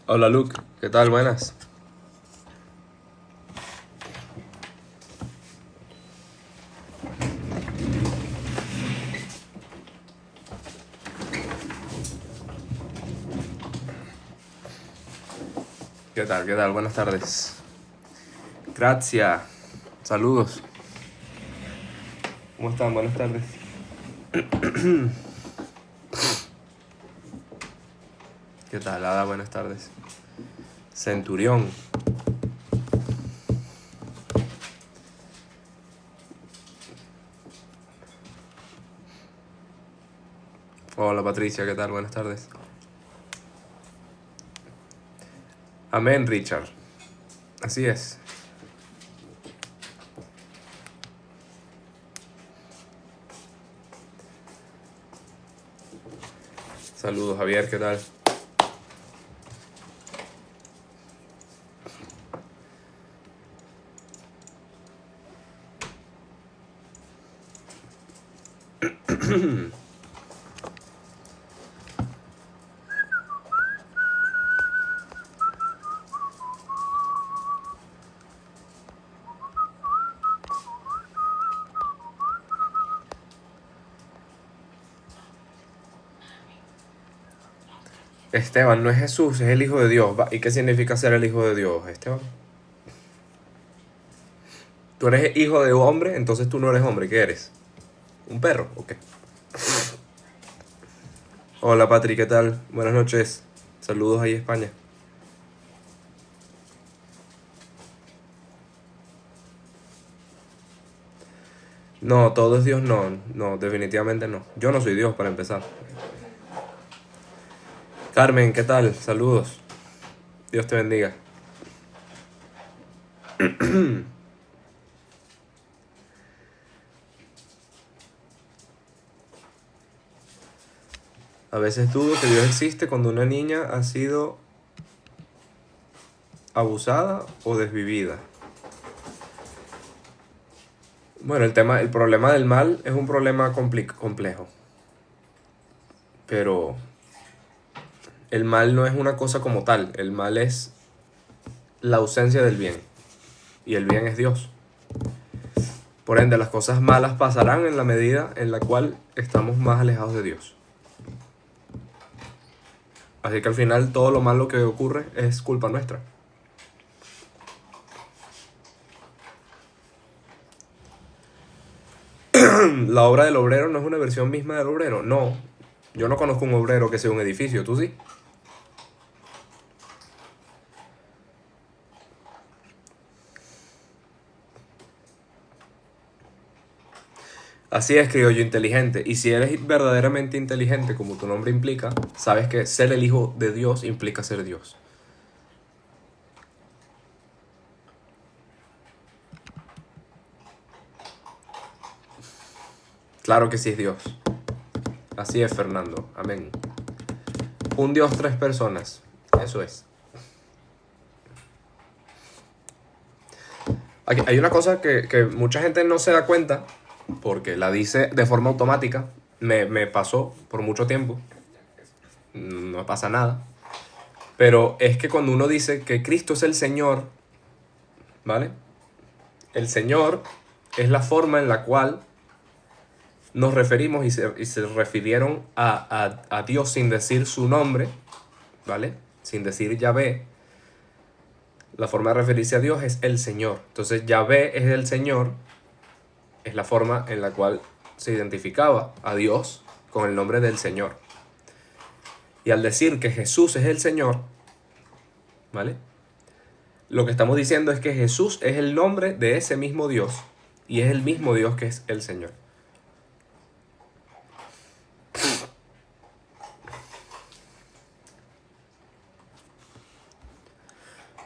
Hola Luke, ¿qué tal? Buenas. ¿Qué tal? ¿Qué tal? Buenas tardes. Gracias. Saludos. ¿Cómo están? Buenas tardes. ¿Qué tal, Ada? Buenas tardes. Centurión. Hola Patricia, ¿qué tal? Buenas tardes. Amén, Richard. Así es. Saludos, Javier, ¿qué tal? Esteban, no es Jesús, es el Hijo de Dios. ¿Y qué significa ser el Hijo de Dios, Esteban? Tú eres hijo de hombre, entonces tú no eres hombre. ¿Qué eres? ¿Un perro o qué? Hola Patri, ¿qué tal? Buenas noches. Saludos ahí España. No, todo es Dios, no, definitivamente no. Yo no soy Dios para empezar. Carmen, ¿qué tal? Saludos. Dios te bendiga. A veces dudo que Dios existe cuando una niña ha sido abusada o desvivida. Bueno, el problema del mal es un problema complejo. Pero el mal no es una cosa como tal. El mal es la ausencia del bien. Y el bien es Dios. Por ende, las cosas malas pasarán en la medida en la cual estamos más alejados de Dios. Así que al final todo lo malo que ocurre es culpa nuestra. La obra del obrero no es una versión misma del obrero. No, yo no conozco un obrero que sea un edificio, ¿tú sí? Así es, criollo inteligente. Y si eres verdaderamente inteligente, como tu nombre implica, sabes que ser el hijo de Dios implica ser Dios. Claro que sí es Dios. Así es, Fernando. Amén. Un Dios, tres personas. Eso es. Aquí hay una cosa que mucha gente no se da cuenta, porque la dice de forma automática. Me pasó por mucho tiempo. No pasa nada. Pero es que cuando uno dice que Cristo es el Señor, ¿vale? El Señor es la forma en la cual nos referimos y se refirieron a Dios sin decir su nombre, ¿vale? Sin decir Yahvé. La forma de referirse a Dios es el Señor. Entonces Yahvé es el Señor, es la forma en la cual se identificaba a Dios con el nombre del Señor. Y al decir que Jesús es el Señor, ¿vale? Lo que estamos diciendo es que Jesús es el nombre de ese mismo Dios y es el mismo Dios que es el Señor.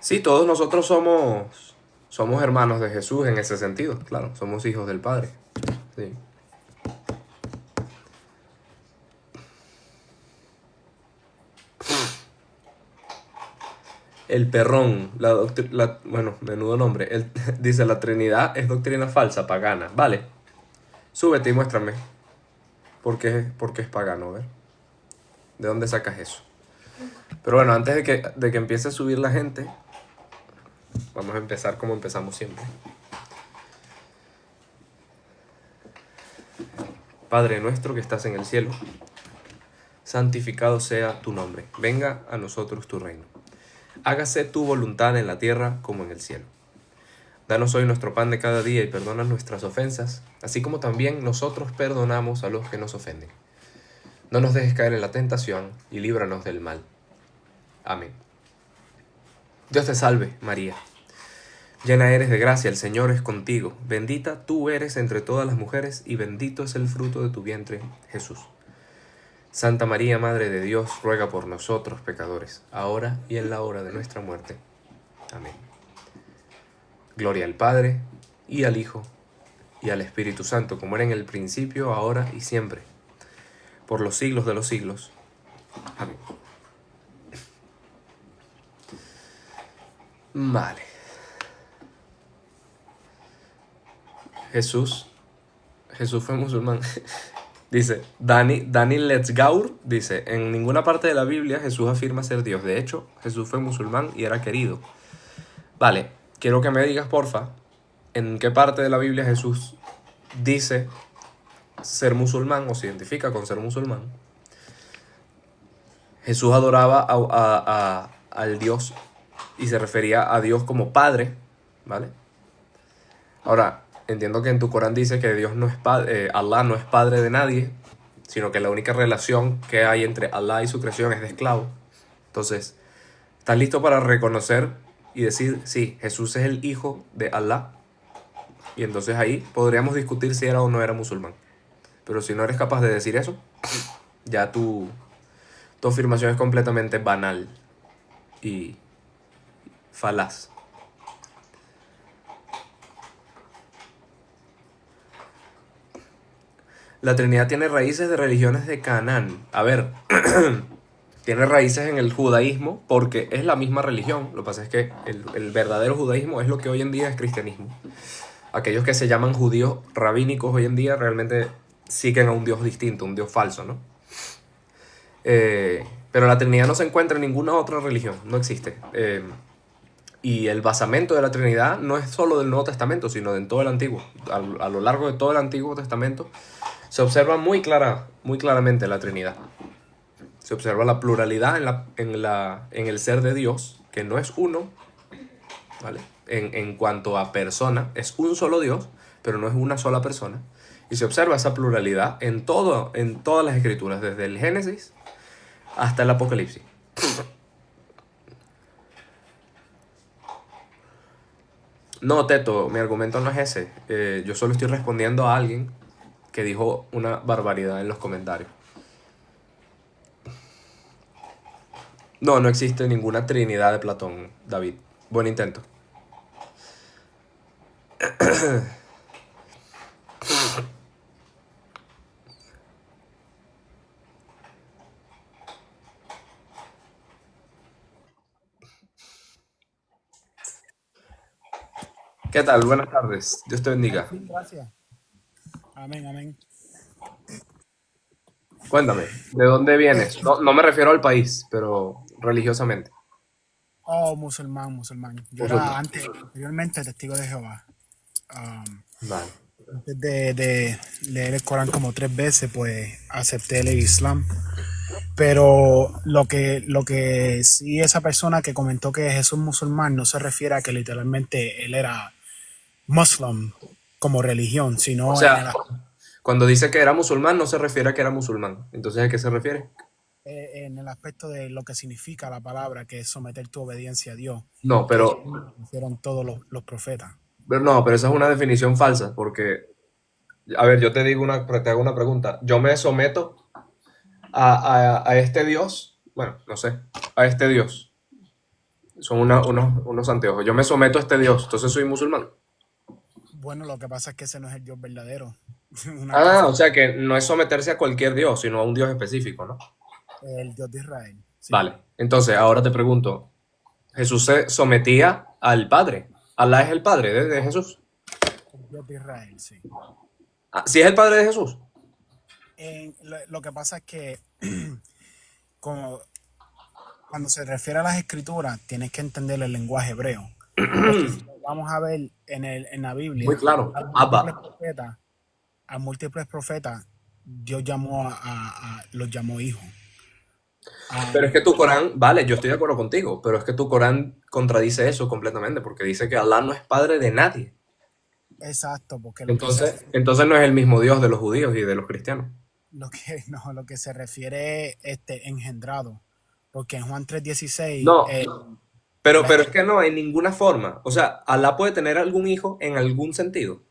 Sí, todos nosotros somos hermanos de Jesús en ese sentido, claro, somos hijos del Padre. Sí. El perrón, bueno, menudo nombre. Dice, la Trinidad es doctrina falsa, pagana. Vale, súbete y muéstrame por qué es pagano, a ver. ¿De dónde sacas eso? Pero bueno, antes de que empiece a subir la gente, vamos a empezar como empezamos siempre. Padre nuestro que estás en el cielo, santificado sea tu nombre. Venga a nosotros tu reino. Hágase tu voluntad en la tierra como en el cielo. Danos hoy nuestro pan de cada día y perdona nuestras ofensas, así como también nosotros perdonamos a los que nos ofenden. No nos dejes caer en la tentación y líbranos del mal. Amén. Dios te salve, María. Llena eres de gracia, el Señor es contigo. Bendita tú eres entre todas las mujeres y bendito es el fruto de tu vientre, Jesús. Santa María, Madre de Dios, ruega por nosotros pecadores, ahora y en la hora de nuestra muerte. Amén. Gloria al Padre, y al Hijo, y al Espíritu Santo, como era en el principio, ahora y siempre, por los siglos de los siglos. Amén. Vale. Jesús fue musulmán. Dice, Dani Letzgaur dice, en ninguna parte de la Biblia Jesús afirma ser Dios. De hecho, Jesús fue musulmán y era querido. Vale, quiero que me digas, porfa, en qué parte de la Biblia Jesús dice ser musulmán o se identifica con ser musulmán. Jesús adoraba al Dios y se refería a Dios como Padre, ¿vale? Ahora, entiendo que en tu Corán dice que Dios no es padre, Allah no es padre de nadie, sino que la única relación que hay entre Allah y su creación es de esclavo. Entonces, ¿estás listo para reconocer y decir, sí, Jesús es el hijo de Allah? Y entonces ahí podríamos discutir si era o no era musulmán. Pero si no eres capaz de decir eso, ya tu afirmación es completamente banal y falaz. La Trinidad tiene raíces de religiones de Canaán. A ver, tiene raíces en el judaísmo porque es la misma religión. Lo que pasa es que el verdadero judaísmo es lo que hoy en día es cristianismo. Aquellos que se llaman judíos rabínicos hoy en día realmente siguen a un Dios distinto, un Dios falso, ¿no? Pero la Trinidad no se encuentra en ninguna otra religión, no existe. Y el basamento de la Trinidad no es solo del Nuevo Testamento, sino de todo el Antiguo. A lo largo de todo el Antiguo Testamento se observa muy claramente la Trinidad. Se observa la pluralidad en el ser de Dios, que no es uno, ¿vale? En cuanto a persona, es un solo Dios, pero no es una sola persona. Y se observa esa pluralidad en todas las escrituras, desde el Génesis hasta el Apocalipsis. No, Teto, mi argumento no es ese. Yo solo estoy respondiendo a alguien que dijo una barbaridad en los comentarios. No, no existe ninguna Trinidad de Platón, David. Buen intento. ¿Qué tal? Buenas tardes. Dios te Al bendiga. fin, gracias. Amén, amén. Cuéntame, ¿de dónde vienes? No, no me refiero al país, pero religiosamente. Oh, musulmán, musulmán. Yo era Musulmán. anteriormente testigo de Jehová. Vale. Antes de leer el Corán como 3 veces, pues acepté el Islam. Pero lo que sí, esa persona que comentó que Jesús musulmán no se refiere a que literalmente él era muslim como religión, O sino sea, cuando dice que era musulmán, no se refiere a que era musulmán. Entonces, ¿a qué se refiere? en el aspecto de lo que significa la palabra, que es someter tu obediencia a Dios, No, que pero, hicieron todos los profetas. no, pero esa es una definición falsa, porque, a ver, yo te hago una pregunta. Yo me someto a este Dios, bueno, no sé, a este Dios. Son unos anteojos. Yo me someto a este Dios, entonces soy musulmán. Bueno, lo que pasa es que ese no es el Dios verdadero. Una Ah, cosa o sea que no es someterse a cualquier Dios, sino a un Dios específico, ¿no? es el Dios de Israel. Sí, Vale, entonces ahora te pregunto, Jesús se sometía al Padre. Alá es el Padre de Jesús. el Dios de Israel, sí. Ah, ¿sí es el Padre de Jesús? Lo que pasa es que como cuando se refiere a las escrituras, tienes que entender el lenguaje hebreo. Porque si lo vamos a ver en la Muy Biblia, claro. a múltiples Abba. profetas, a múltiples profetas, Dios llamó los llamó hijos. Pero es Ah, que tu Corán, vale, yo estoy de acuerdo contigo, pero es que tu Corán contradice eso completamente, porque dice que Alá no es padre de nadie. exacto, porque Entonces no es el mismo Dios de los judíos y de los cristianos. no, lo que se refiere engendrado. Porque en Juan 3:16, No, la pero es que escritura, no, en ninguna forma. O sea, Alá puede tener algún hijo en algún sentido.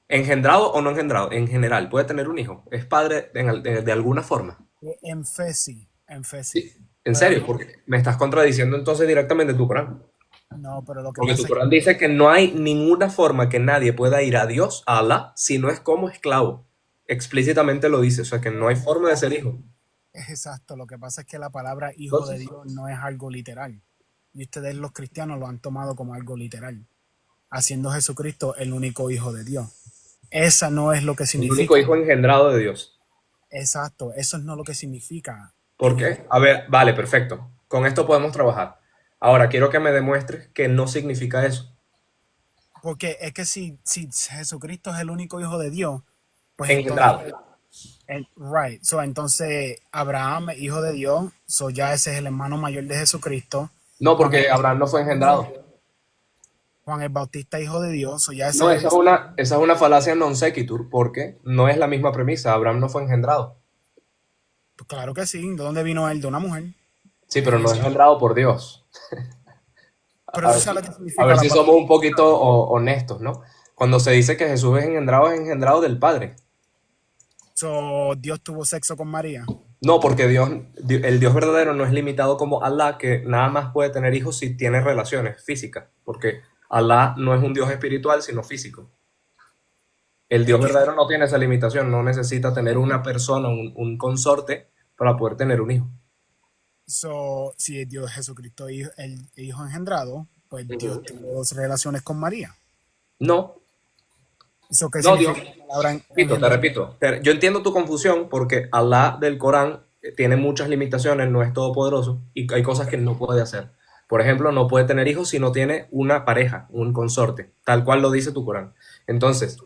Engendrado o no engendrado, en general, puede tener un hijo. Es padre de alguna forma. en fe sí. Sí, en Pero serio, no, porque me estás contradiciendo entonces directamente tu Corán. no, pero lo que Porque tu pasa es Corán dice que no hay ninguna forma que nadie pueda ir a Dios, a Alá, si no es como esclavo. Explícitamente lo dice, o sea que no hay forma de ser hijo. es exacto, lo que pasa es que la palabra hijo de Entonces, Dios no es algo literal. Y ustedes los cristianos lo han tomado como algo literal, haciendo Jesucristo el único hijo de Dios. Esa no es lo que el único significa. hijo engendrado de Dios. Exacto, eso no es lo que significa ¿Por en el... qué? A ver, vale, perfecto. Con esto podemos trabajar. Ahora, quiero que me demuestres que no significa eso. Porque es que si Jesucristo es el único hijo de Dios, pues entonces, Engendrado. right, so entonces Abraham es hijo de Dios, so ya ese es el hermano mayor de Jesucristo. No, Juan el, porque Abraham no fue engendrado. Juan el Bautista hijo de Dios, so ya No, ese es, esa es una falacia non sequitur, porque no es la misma premisa. Abraham no fue engendrado. pues claro que sí, ¿de dónde vino él? De una mujer. Sí, pero En no ese, engendrado por Dios. pero A tú ver, sabes lo que a significa ver la si palabra. somos un poquito honestos, ¿no? Cuando se dice que Jesús es engendrado del Padre. So, Dios tuvo sexo con María. No, porque el Dios verdadero no es limitado como Alá, que nada más puede tener hijos si tiene relaciones físicas, porque Alá no es un Dios espiritual, sino físico. El Es Dios que, verdadero no tiene esa limitación, no necesita tener una persona, un consorte, para poder tener un hijo. so, si Dios Jesucristo el hijo engendrado, pues Dios Ujú. tuvo dos relaciones con María. No, ¿Eso qué no, Dios. significa la palabra Te engendrado? repito, yo entiendo tu confusión porque Alá del Corán tiene muchas limitaciones, no es todopoderoso y hay cosas que no puede hacer. Por ejemplo, no puede tener hijos si no tiene una pareja, un consorte, tal cual lo dice tu Corán. Entonces,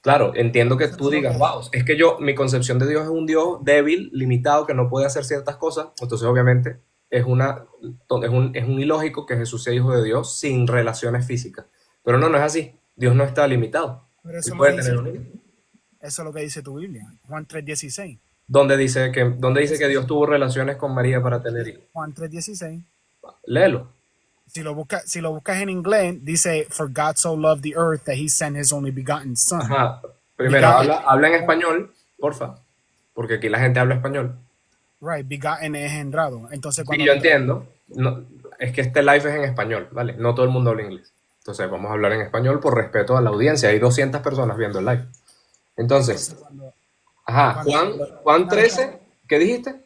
claro, entiendo que Eso tú no es lo digas, que, wow, es que yo, mi concepción de Dios es un Dios débil, limitado, que no puede hacer ciertas cosas. Entonces, obviamente, es un ilógico que Jesús sea hijo de Dios sin relaciones físicas. Pero no, no es así. Dios no está limitado. pero Él eso es lo que puede dice tener un tu, hijo. eso es lo que dice tu Biblia. Juan 3:16. Donde dice que Dios tuvo relaciones con María para tener hijos. Juan 3:16. Léelo. Si lo buscas en inglés, dice, For God so loved the earth that he sent his only begotten son. Ajá. Primero, Begotten, habla en español, porfa, porque aquí la gente habla español. right, begotten es engendrado. Entonces Sí, cuando yo lo traduce, entiendo. No, es que este live es en español, ¿vale? No todo el mundo habla inglés. Entonces vamos a hablar en español por respeto a la audiencia. Hay 200 personas viendo el live. Entonces, entonces ajá, cuando lo Juan traducen al 13, español, ¿qué dijiste?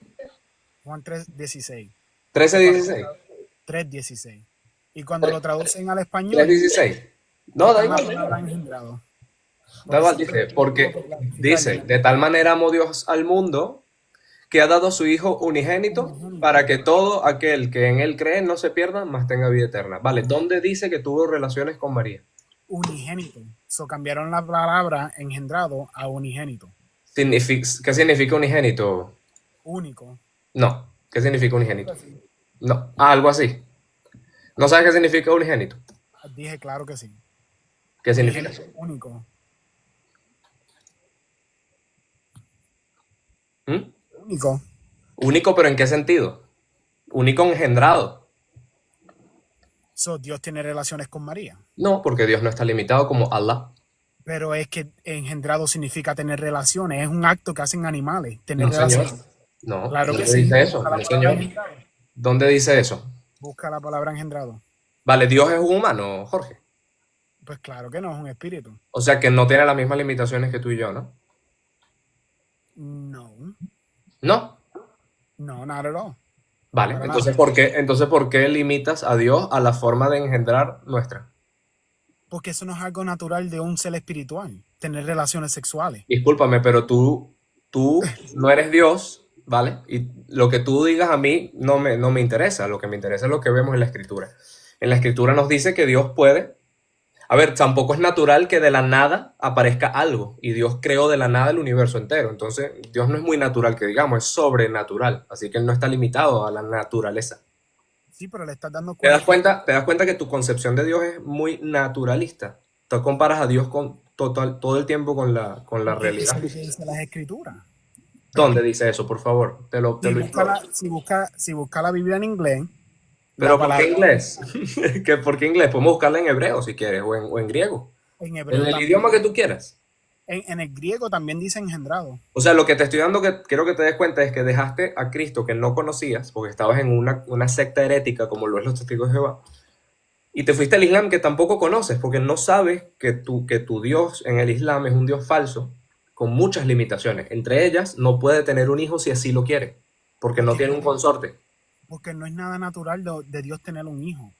Juan 3:16. 13, Y cuando 16. 3:16. Y cuando lo traducen al 3, español, 16. No, da quitan la igual, palabra engendrado. da Porque igual, dice, simplemente no porque tuvo que clarificar dice, de tal manera amó Dios al mundo que ha dado a su Hijo unigénito unigénito. para que todo aquel que en él cree no se pierda, mas tenga vida eterna. Vale, ¿dónde dice que tuvo relaciones con María? Unigénito. So cambiaron la palabra engendrado a unigénito. ¿Qué significa unigénito? Único. No. ¿Qué significa Claro unigénito? que sí. No. Ah, algo así. ¿No sabes qué significa unigénito? Dije claro que sí. ¿Qué significa eso? Unigénito, único. ¿Mm? Único. Único, pero ¿en qué sentido? Único engendrado. So Dios tiene relaciones con María. No, porque Dios no está limitado como Allah. Pero es que engendrado significa tener relaciones. Es un acto que hacen animales, tener No, señor. relaciones. No. Claro que ¿Dónde sí. dice eso? Busca la No, palabra señor. engendrado. ¿Dónde dice eso? Busca la palabra engendrado. Vale, Dios es un humano, Jorge. Pues claro que no, es un espíritu. O sea que no tiene las mismas limitaciones que tú y yo, ¿no? No, No. no, not at all. Vale, Para nada. entonces ¿por qué limitas a Dios a la forma de engendrar nuestra? Porque eso no es algo natural de un ser espiritual, tener relaciones sexuales. Discúlpame, pero tú no eres Dios ¿vale? Y lo que tú digas a mí no me interesa, lo que me interesa es lo que vemos en la escritura. En la escritura nos dice que Dios puede. A ver, tampoco es natural que de la nada aparezca algo y Dios creó de la nada el universo entero. Entonces, Dios no es muy natural que digamos, es sobrenatural. Así que Él no está limitado a la naturaleza. Sí, pero le estás dando ¿Te das cualidades. cuenta? ¿Te das cuenta que tu concepción de Dios es muy naturalista? Tú comparas a Dios con todo el tiempo con la Porque eso realidad es lo que física. dice las escrituras. ¿Dónde dice eso, por favor? Te Si lo busca imploro. si busca la Biblia en inglés, la Pero ¿por qué palabra inglés? ¿Por qué inglés? Podemos buscarla en hebreo si quieres, o en griego. en En hebreo el también, idioma que tú quieras. en el griego también dice engendrado. O sea, lo que te estoy dando que quiero que te des cuenta es que dejaste a Cristo que no conocías, porque estabas en una secta herética como lo es los testigos de Jehová, y te fuiste al Islam que tampoco conoces, porque no sabes que tu Dios en el Islam es un Dios falso, con muchas limitaciones. Entre ellas, no puede tener un hijo si así lo quiere, porque no Porque tiene un consorte. porque no es nada natural de Dios tener un hijo.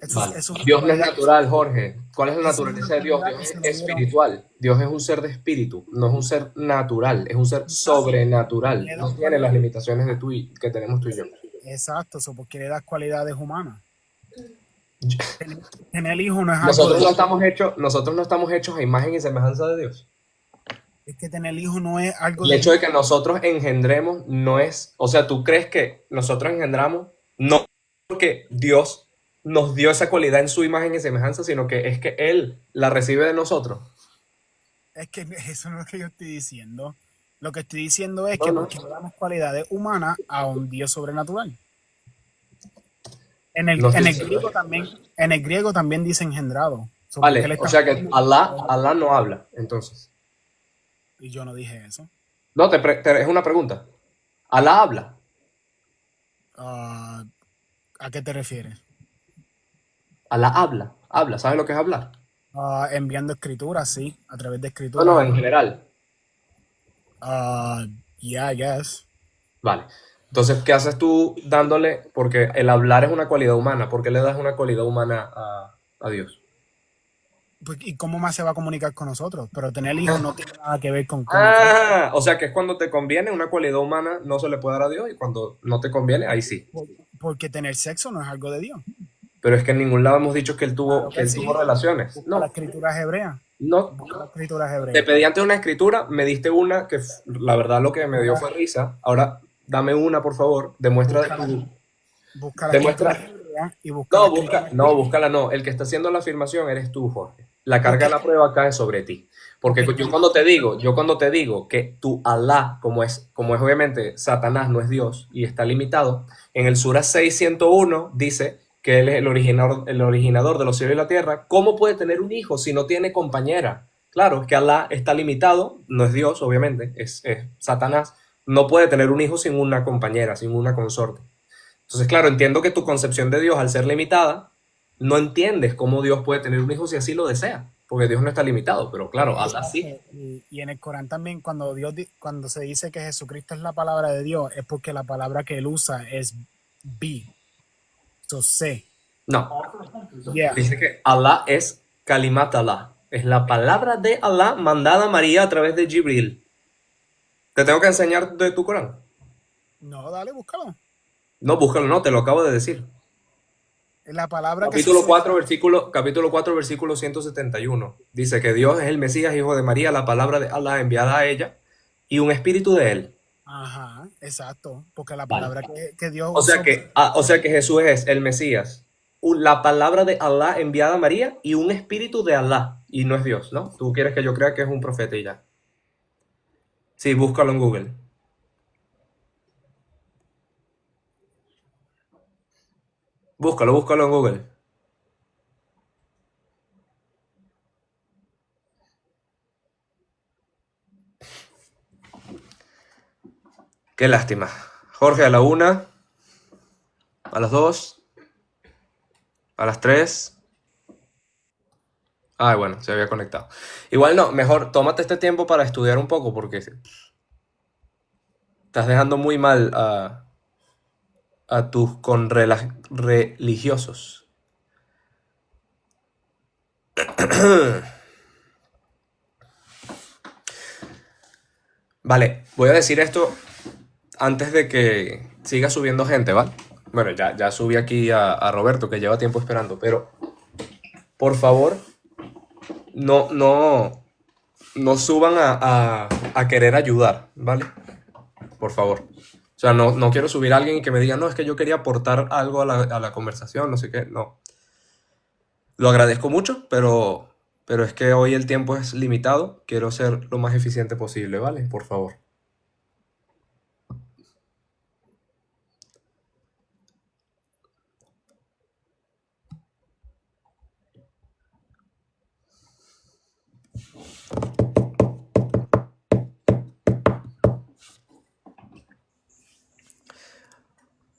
Vale. Eso es una Dios no es cualidad, natural, Jorge. ¿Cuál es la eso es una naturaleza de Dios? cualidad Dios que se es lo dieron. espiritual. Dios es un ser de espíritu, no es un ser natural, es un ser sobrenatural. Le No das tiene las cualidades. limitaciones que tenemos tú y yo. Exacto, eso porque le das cualidades humanas. Tener, tener hijos no es algo Nosotros de no Dios. estamos hechos, nosotros no estamos hechos a imagen y semejanza de Dios. Es que tener hijos no es algo El de hecho de Dios. que nosotros engendremos no es, o sea, tú crees que nosotros engendramos no porque Dios nos dio esa cualidad en su imagen y semejanza, sino que es que Él la recibe de nosotros. Es que eso no es lo que yo estoy diciendo. Lo que estoy diciendo es No, que no. porque le damos cualidades humanas a un Dios sobrenatural. No estoy En el diciendo griego eso. también, en el griego también dice engendrado. So, ¿por qué Vale, le o estás sea que metiendo Allah no habla, entonces. y yo no dije eso? No, es una pregunta. Allah habla. Ah, ¿a qué te refieres? Allah habla. ¿Sabes lo que es hablar? Enviando escrituras, sí, a través de No, no, escrituras en habla. general. Ah, yeah, I guess. Vale. Entonces, ¿qué haces tú dándole? Porque el hablar es una cualidad humana. ¿Por qué le das una cualidad humana a Dios? Pues, ¿y cómo más se va a comunicar con nosotros? Pero tener hijos no tiene nada que ver con comunicar. Ah, o sea que es cuando te conviene, una cualidad humana no se le puede dar a Dios y cuando no te conviene, ahí sí. Porque tener sexo no es algo de Dios. Pero es que en ningún lado hemos dicho que él tuvo, Claro que que él tuvo sí. relaciones. Busca las No, escrituras hebreas. no. Busca las escrituras Te hebreas. pedí antes una escritura, me diste una que la verdad lo que me dio fue Busca, risa. Ahora dame una, por favor. Demuestra busca, tu, busca las escrituras demuestra. hebreas y busca las No, escrituras no, griega. búscala no. El que está haciendo la afirmación eres tú, Jorge. La carga de Porque, la prueba cae sobre ti. Porque porque yo cuando te digo que tu Alá, como es obviamente Satanás, no es Dios y está limitado, en el Sura 601 dice que él es el originador de los cielos y la tierra. ¿Cómo puede tener un hijo si no tiene compañera? Claro, es que Alá está limitado, no es Dios, obviamente, es Satanás. No puede tener un hijo sin una compañera, sin una consorte. Entonces, claro, entiendo que tu concepción de Dios, al ser limitada, no entiendes cómo Dios puede tener un hijo si así lo desea, porque Dios no está limitado, pero claro, Allah sí. exacto, y en el Corán también, cuando se dice que Jesucristo es la palabra de Dios, es porque la palabra que él usa es be, so sé. No, Yeah. dice que Allah es Kalimat Allah, es la palabra de Allah mandada a María a través de Jibril. ¿Te tengo que enseñar de tu Corán? No, dale, búscalo. No, búscalo, no, te lo acabo de decir. Es la palabra que se Capítulo usa. 4 versículo 171. Dice que Dios es el Mesías, hijo de María, la palabra de Allah enviada a ella y un espíritu de él. Ajá, exacto. Porque la Vale. palabra que Dios O sea usó que, o sea que Jesús es el Mesías, la palabra de Allah enviada a María y un espíritu de Allah. Y no es Dios, ¿no? Tú quieres que yo crea que es un profeta y ya. Sí, búscalo en Google. Búscalo en Google. Qué lástima. Jorge a la una, a las dos, a las tres. Ay, bueno, se había conectado. Igual no, mejor tómate este tiempo para estudiar un poco porque estás dejando muy mal a tus religiosos. Vale, voy a decir esto antes de que siga subiendo gente, ¿vale? Bueno, ya subí aquí a Roberto, que lleva tiempo esperando, pero por favor, no, no, no suban a querer ayudar, ¿vale? Por favor. O sea, no quiero subir a alguien y que me diga, no, es que yo quería aportar algo a la conversación, no sé qué, no. Lo agradezco mucho, pero es que hoy el tiempo es limitado. Quiero ser lo más eficiente posible, ¿vale? Por favor.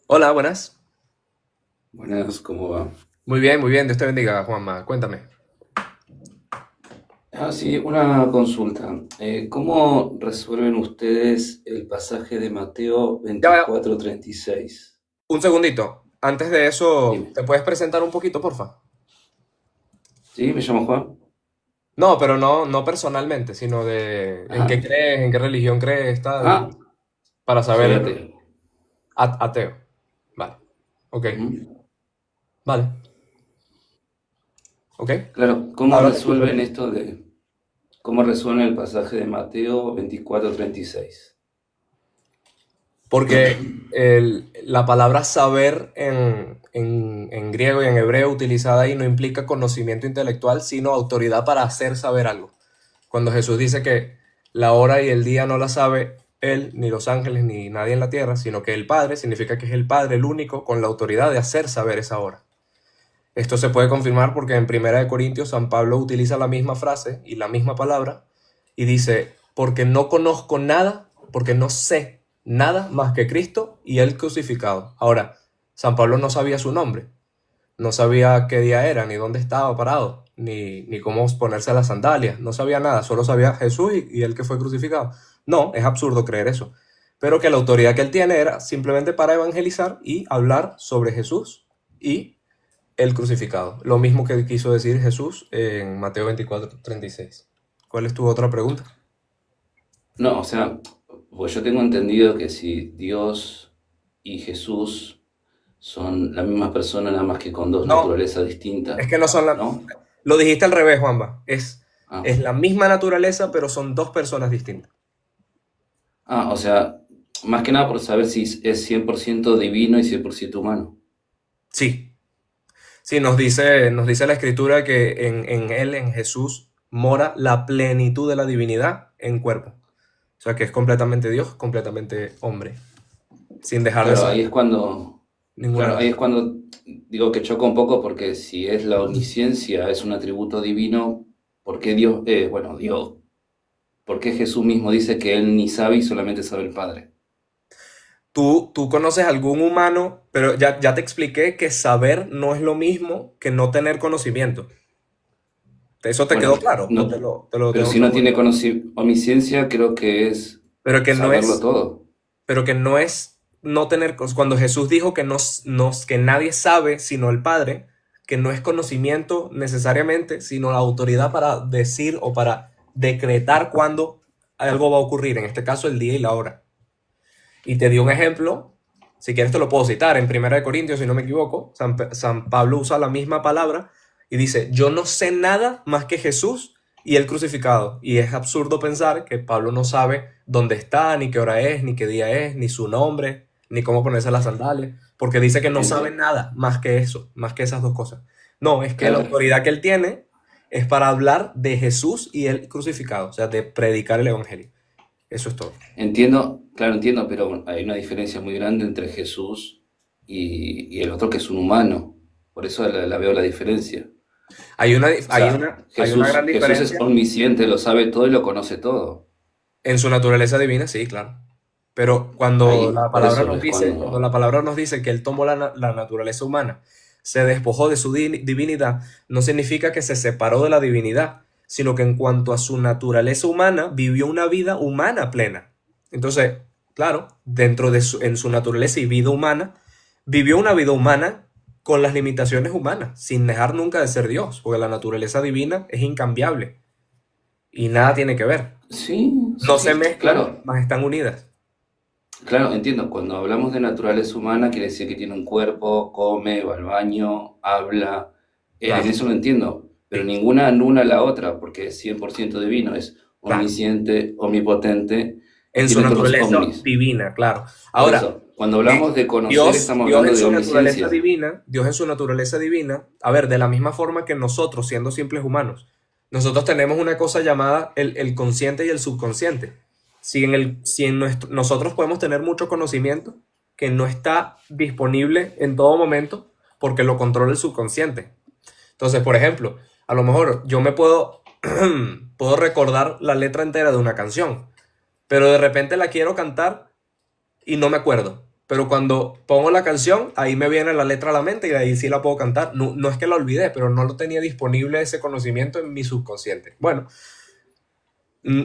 Hola, buenas. Buenas, ¿cómo va? Muy bien. Dios te bendiga, Juanma. Cuéntame. Sí, una consulta. ¿Cómo resuelven ustedes el pasaje de Mateo Ya, 24:36? un segundito. Antes de eso, Dime. ¿te puedes presentar un poquito, porfa? ¿Sí? ¿Me llamo Juan? No, pero no personalmente, sino de en qué Ah, crees, en qué religión crees, tal, ah, para soy saber. ateo. Ateo. Vale. Ok. Ujú. Vale. Ok. Claro, ¿cómo Ahora te escucho resuelven bien. esto de, cómo resuelven el pasaje de Mateo 24:36? Porque la palabra saber en griego y en hebreo utilizada ahí no implica conocimiento intelectual, sino autoridad para hacer saber algo. Cuando Jesús dice que la hora y el día no la sabe él, ni los ángeles, ni nadie en la tierra, sino que el Padre, significa que es el Padre el único con la autoridad de hacer saber esa hora. Esto se puede confirmar porque en Primera de Corintios San Pablo utiliza la misma frase y la misma palabra y dice, porque no conozco nada, porque no sé nada más que Cristo y el crucificado. Ahora, San Pablo no sabía su nombre, no sabía qué día era, ni dónde estaba parado, ni cómo ponerse las sandalias, no sabía nada, solo sabía Jesús y el que fue crucificado. No, es absurdo creer eso. Pero que la autoridad que él tiene era simplemente para evangelizar y hablar sobre Jesús y el crucificado. Lo mismo que quiso decir Jesús en Mateo 24:36. ¿Cuál es tu otra pregunta? No, o sea, pues yo tengo entendido que si Dios y Jesús son la misma persona, nada más que con dos No, naturalezas es distintas, que no son la... ¿no? Lo dijiste al revés, Juanba. Ah. Es la misma naturaleza, pero son dos personas distintas. O sea, más que nada por saber si es 100% divino y 100% humano. Sí, sí, nos dice la escritura que en él, en Jesús, mora la plenitud de la divinidad en cuerpo. O sea que es completamente Dios, completamente hombre, sin dejar de Claro, ser ahí es cuando, ninguna de claro, las ahí es dos. cuando digo que choca un poco porque si es la omnisciencia, es un atributo divino, ¿por qué Dios, Dios, por qué Jesús mismo dice que él ni sabe y solamente sabe el Padre? Tú conoces algún humano, pero ya te expliqué que saber no es lo mismo que no tener conocimiento. ¿Eso te quedó Bueno, claro? ¿O no, te lo pero tengo si que no tiene volver? omnisciencia, creo que es Pero que no saberlo es, todo. pero que no es no tener, cuando Jesús dijo que, que nadie sabe sino el Padre, que no es conocimiento necesariamente, sino la autoridad para decir o para decretar cuándo algo va a ocurrir, en este caso el día y la hora. Y te di un ejemplo, si quieres te lo puedo citar, en Primera de Corintios, si no me equivoco, San Pablo usa la misma palabra y dice, yo no sé nada más que Jesús y el crucificado. Y es absurdo pensar que Pablo no sabe dónde está, ni qué hora es, ni qué día es, ni su nombre, ni cómo ponerse las sandalias, porque dice que no sabe En- nada más que eso, más que esas dos cosas. No, es que la claro, autoridad que él tiene es para hablar de Jesús y el crucificado, o sea, de predicar el evangelio. Eso es todo. entiendo, claro, entiendo, pero hay una diferencia muy grande entre Jesús y el otro que es un humano. Por eso la veo la diferencia. O sea, Hay una gran Jesús es diferencia omnisciente, lo sabe todo y lo conoce todo. en su naturaleza divina, sí, claro. Pero Ahí, por eso es cuando cuando... la palabra nos dice que él tomó la naturaleza humana, se despojó de su divinidad, no significa que se separó de la divinidad, sino que en cuanto a su naturaleza humana, vivió una vida humana plena. Entonces, claro, en su naturaleza y vida humana, vivió una vida humana con las limitaciones humanas, sin dejar nunca de ser Dios, porque la naturaleza divina es incambiable y nada tiene que ver. Sí, sí, No se sí, mezclan, claro. mas están unidas. Claro, entiendo. Cuando hablamos de naturaleza humana, quiere decir que tiene un cuerpo, come, va al baño, habla. En Claro, eso lo entiendo. Pero sí, ninguna anula la otra, porque es 100% divino. Es claro. omnisciente, omnipotente y En su tiene todos los naturaleza omnis. divina, claro. Por Ahora, eso, cuando hablamos de conocer, estamos Dios hablando en de su naturaleza omnisciencia. divina, Dios en su naturaleza divina, a ver, de la misma forma que nosotros, siendo simples humanos, nosotros tenemos una cosa llamada el consciente y el subconsciente. Si nosotros podemos tener mucho conocimiento que no está disponible en todo momento porque lo controla el subconsciente. Entonces, por ejemplo, a lo mejor yo puedo recordar la letra entera de una canción, pero de repente la quiero cantar y no me acuerdo. Pero cuando pongo la canción, ahí me viene la letra a la mente y ahí sí la puedo cantar. No, no es que la olvidé, pero no lo tenía disponible ese conocimiento en mi subconsciente. Bueno,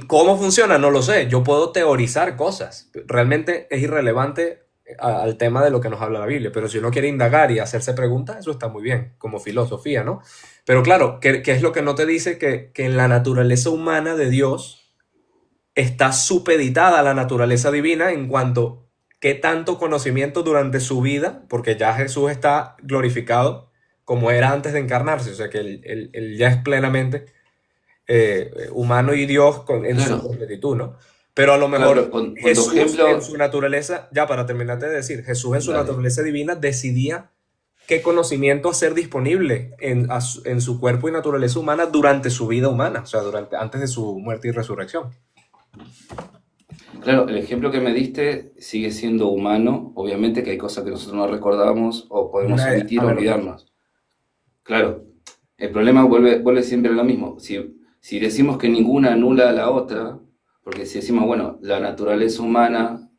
¿cómo funciona? No lo sé. Yo puedo teorizar cosas. Realmente es irrelevante al tema de lo que nos habla la Biblia. Pero si uno quiere indagar y hacerse preguntas, eso está muy bien, como filosofía, ¿no? Pero claro, ¿qué es lo que no te dice? Que en la naturaleza humana de Dios está supeditada a la naturaleza divina en cuanto qué tanto conocimiento durante su vida, porque ya Jesús está glorificado como era antes de encarnarse, o sea que él ya es plenamente humano y Dios en su Claro, completitud, ¿no? Pero a lo claro, mejor pero con tu Jesús en ejemplo, su naturaleza, ya para terminarte de decir, Jesús en su dale. naturaleza divina decidía qué conocimiento hacer disponible en su cuerpo y naturaleza humana durante su vida humana, o sea, antes de su muerte y resurrección. Claro, el ejemplo que me diste sigue siendo humano. Obviamente que hay cosas que nosotros no recordamos o podemos Una omitir o analogía. olvidarnos. Claro, el problema vuelve siempre a lo mismo. Si decimos que ninguna anula a la otra, porque si decimos, bueno, la naturaleza humana,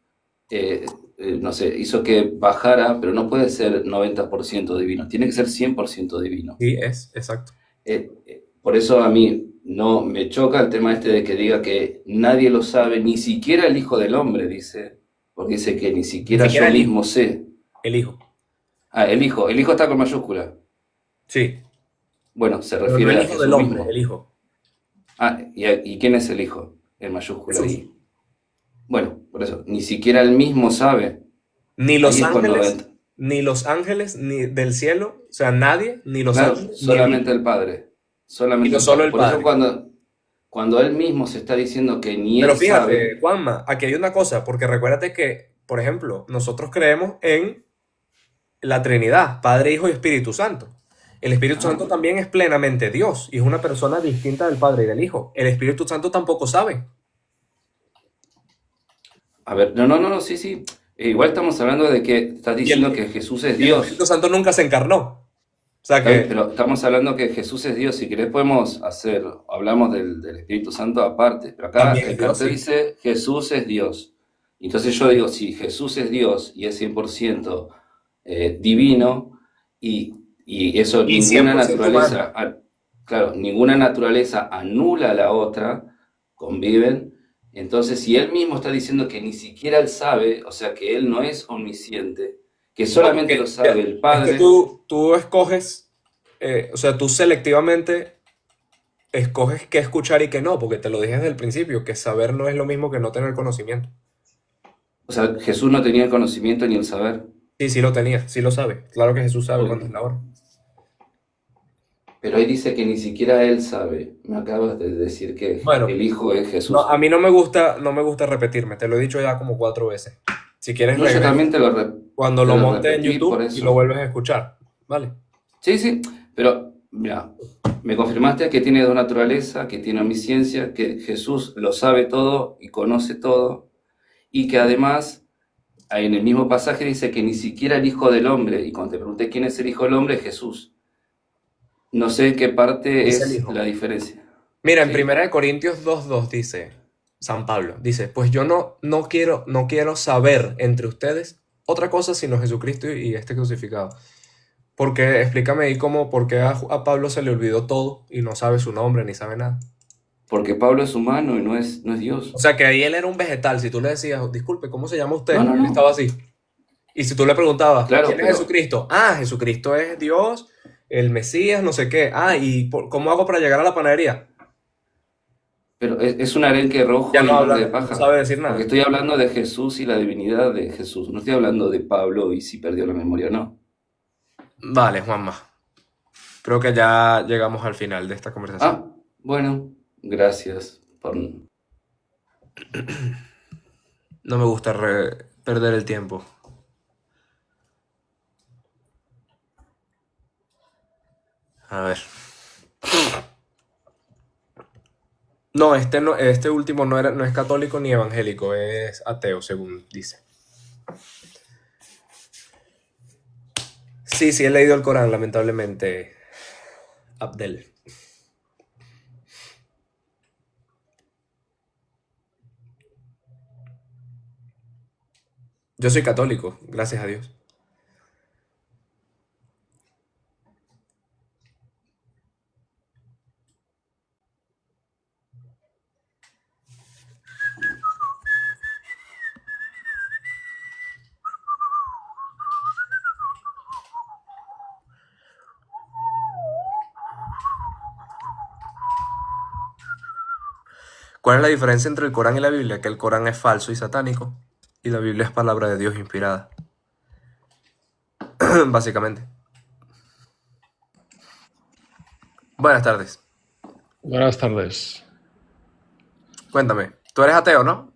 eh, no sé, hizo que bajara, pero no puede ser 90% divino, tiene que ser 100% divino. Sí, exacto. Por eso a mí no me choca el tema este de que diga que nadie lo sabe, ni siquiera el Hijo del Hombre, dice, porque dice que ni Ni siquiera siquiera yo el hijo. mismo sé. El hijo. Ah, el hijo está con mayúscula. Sí, Bueno, se pero no refiere el a hijo del Jesús hombre, el mismo. hijo. Ah, ¿y quién es el hijo? En mayúscula Jesús. ahí. Bueno, por eso, ni siquiera él mismo sabe. Ni Ahí los es cuando ángeles, ni los ángeles, ni del cielo, o sea, nadie, ni los claro, ángeles, ni el hijo, solamente el Padre. Solamente sino el solo Padre. el Por eso Padre. cuando él mismo se está diciendo que ni Pero él sabe, fíjate, Juanma, aquí hay una cosa, porque recuérdate que, por ejemplo, nosotros creemos en la Trinidad, Padre, Hijo y Espíritu Santo. El Espíritu ajá, Santo también es plenamente Dios y es una persona distinta del Padre y del Hijo. El Espíritu Santo tampoco sabe. a ver, no, sí, sí. Igual estamos hablando de que estás Y el, diciendo que Jesús es y el Espíritu Dios. Santo nunca se encarnó. O sea Está bien, que pero estamos hablando que Jesús es Dios. Si querés podemos hacer, hablamos del Espíritu Santo aparte. Pero acá también el es Dios, cartel sí. dice Jesús es Dios. Entonces yo digo, si Jesús es Dios y es 100% divino y eso Y cien ninguna por ciento humano. naturaleza, claro, ninguna naturaleza anula a la otra, conviven. Entonces, si él mismo está diciendo que ni siquiera él sabe, o sea, que él no es omnisciente, que No, solamente lo porque sabe el es que Padre, tú escoges, o sea, tú selectivamente escoges qué escuchar y qué no, porque te lo dije desde el principio, que saber no es lo mismo que no tener conocimiento. o sea, Jesús no tenía el conocimiento ni el saber. Sí, sí lo tenía, sí lo sabe. Claro que Jesús sabe cuándo es Ok. la hora. Pero ahí dice que ni siquiera él sabe. Me acabas de decir que Bueno, el Hijo es no, Jesús. a mí no me gusta repetirme, te lo he dicho ya como 4 veces. Si quieres No, yo regresa también cuando te lo lo monte en repetí por YouTube y lo eso. vuelves a escuchar, ¿vale? Sí, sí, pero mira, me confirmaste que tiene dos naturalezas, que tiene omnisciencia, que Jesús lo sabe todo y conoce todo, y que además ahí en el mismo pasaje dice que ni siquiera el Hijo del Hombre, y cuando te pregunté quién es el Hijo del Hombre, es Jesús. No sé en qué parte Es el es hijo. la diferencia. Mira, en ¿Sí? Primera de Corintios 2:2 dice San Pablo, dice, pues yo no quiero saber entre ustedes otra cosa sino Jesucristo y este crucificado. Porque explícame ahí cómo, por qué a Pablo se le olvidó todo y no sabe su nombre ni sabe nada. Porque Pablo es humano y no es O Dios. sea que ahí él era un vegetal. Si tú le decías, disculpe, ¿cómo se llama No, usted? no, Él estaba no. así. Y si tú le preguntabas, Claro, ¿quién es Jesucristo? Ah, Jesucristo es Dios, el Mesías, no sé qué. Ah, ¿y cómo hago para llegar a la panadería? Pero es un arenque rojo Ya y no un hombre habla, de no paja. sabe decir Porque nada. estoy hablando de Jesús y la divinidad de Jesús. No estoy hablando de Pablo y si perdió la memoria o no. Vale, Juanma. Creo que ya llegamos al final de esta conversación. Ah, bueno, gracias por... No me gusta perder el tiempo. A ver. No, este último no es católico ni evangélico, es ateo, según dice. Sí, he leído el Corán, lamentablemente, Abdel. Yo soy católico, gracias a Dios. ¿Cuál es la diferencia entre el Corán y la Biblia? Que el Corán es falso y satánico y la Biblia es palabra de Dios inspirada. Básicamente. Buenas tardes. Buenas tardes. Cuéntame, tú eres ateo, ¿no?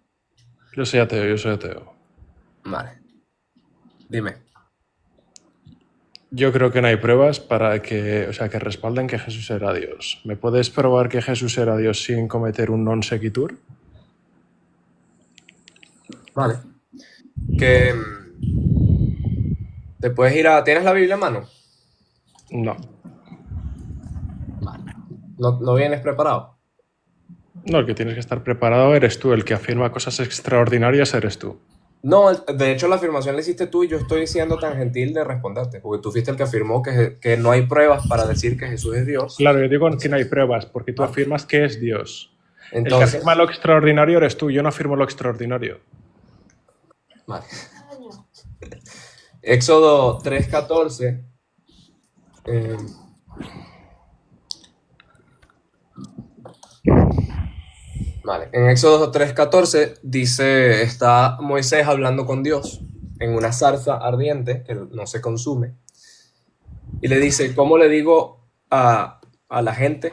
Yo soy ateo. Vale. Dime. Yo creo que no hay pruebas para que respalden que Jesús era Dios. ¿Me puedes probar que Jesús era Dios sin cometer un non sequitur? Vale. Que te puedes ir a... ¿Tienes la Biblia en mano? No. Vale. ¿No vienes preparado? No, el que tienes que estar preparado eres tú. El que afirma cosas extraordinarias eres tú. No, de hecho la afirmación la hiciste tú y yo estoy siendo tan gentil de responderte, porque tú fuiste el que afirmó que no hay pruebas para decir que Jesús es Dios. Claro, yo digo que no hay pruebas, porque tú afirmas que es Dios. El que Entonces, afirma lo extraordinario eres tú, yo no afirmo lo extraordinario. vale. Éxodo 3:14. Vale. En Éxodo 3:14 dice, está Moisés hablando con Dios en una zarza ardiente que no se consume. Y le dice, ¿cómo le digo a la gente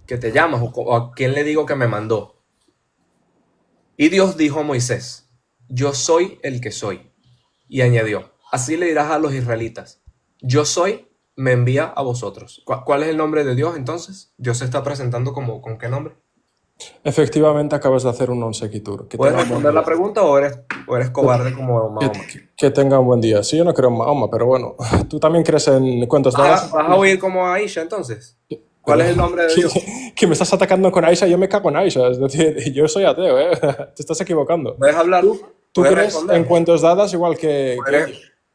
que te llamas? ¿O a quién le digo que me mandó? Y Dios dijo a Moisés, yo soy el que soy. Y añadió, así le dirás a los israelitas, yo soy, me envía a vosotros. ¿Cuál es el nombre de Dios entonces? Dios se está presentando como, ¿con qué nombre? Efectivamente, acabas de hacer un non sequitur. ¿Puedes responder la pregunta o eres cobarde como Mahoma? Que tenga un buen día. Sí, yo no creo en Mahoma, pero bueno, tú también crees en cuentos de hadas. ¿Vas a huir como Aisha entonces? ¿Cuál es el nombre de Dios? Que me estás atacando con Aisha, yo me cago en Aisha. Es decir, yo soy ateo, ¿eh? Te estás equivocando. ¿Puedes hablar? Tú ¿Puedes crees responder? en cuentos de hadas igual que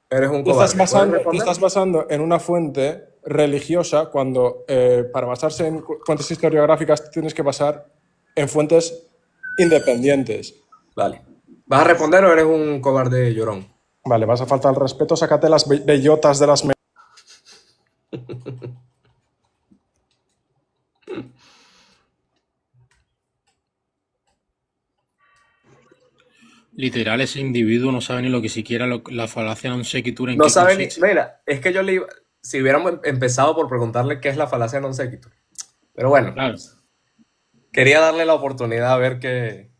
Eres un te cobarde. estás basando en una fuente religiosa cuando para basarse en fuentes historiográficas tienes que basar en fuentes independientes. Vale. ¿Vas a responder o eres un cobarde llorón? Vale, vas a faltar al respeto, sácate las bellotas de las... Literal, ese individuo no sabe ni lo que siquiera la falacia non sequitur en No qué sabe ni... consiste. Mira, es que yo le iba... Si hubiéramos empezado por preguntarle qué es la falacia non sequitur. Pero bueno, Claro. quería darle la oportunidad a ver qué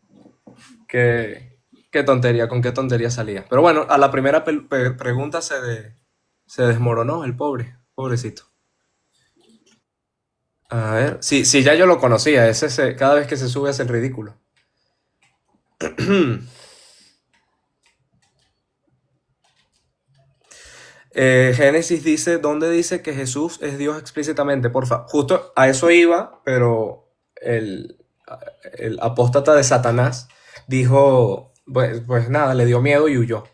tontería, con qué tontería salía. Pero bueno, a la primera pregunta se desmoronó el pobrecito. A ver, sí, ya yo lo conocía, cada vez que se sube hace el ridículo. Génesis dice, ¿dónde dice que Jesús es Dios explícitamente? Porfa, justo a eso iba, pero el apóstata de Satanás dijo, pues nada, le dio miedo y huyó.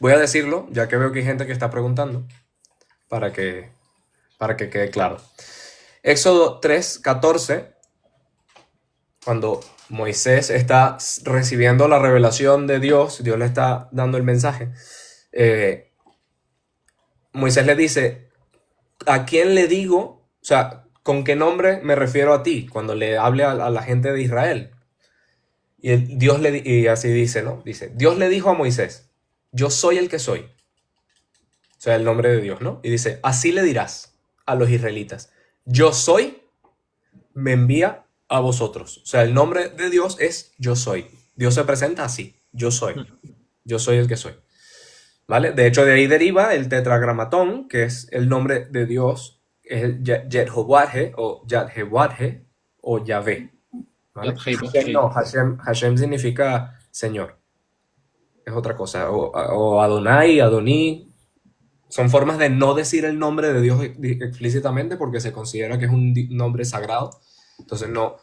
Voy a decirlo, ya que veo que hay gente que está preguntando, para que quede claro. Éxodo 3:14, cuando Moisés está recibiendo la revelación de Dios, Dios le está dando el mensaje, Moisés le dice, ¿a quién le digo? O sea, ¿con qué nombre me refiero a ti? Cuando le hable a la gente de Israel. Y así dice, ¿no? Dice, Dios le dijo a Moisés, yo soy el que soy. O sea, el nombre de Dios, ¿no? Y dice, así le dirás a los israelitas, yo soy, me envía a vosotros. O sea, el nombre de Dios es yo soy. Dios se presenta así, yo soy. Yo soy el que soy. ¿Vale? De hecho, de ahí deriva el tetragramatón, que es el nombre de Dios, es el Yehowathe o Yadhewathe o Yahvé. ¿Vale? Hashem no, Hashem significa Señor. Es otra cosa. O Adonai, Adoní. Son formas de no decir el nombre de Dios explícitamente porque se considera que es un nombre sagrado. Entonces no.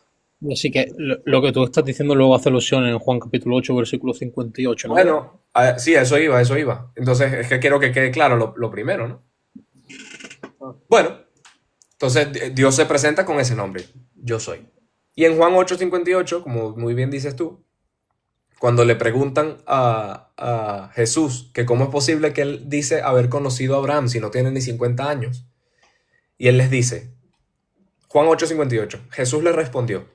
Así que lo que tú estás diciendo luego hace alusión en Juan capítulo 8, versículo 58, ¿no? Bueno, sí, eso iba. Entonces es que quiero que quede claro lo primero, ¿no? Bueno, entonces Dios se presenta con ese nombre, yo soy. Y en Juan 8:58, como muy bien dices tú, cuando le preguntan a Jesús que cómo es posible que él dice haber conocido a Abraham si no tiene ni 50 años, y él les dice, Juan 8:58, Jesús le respondió,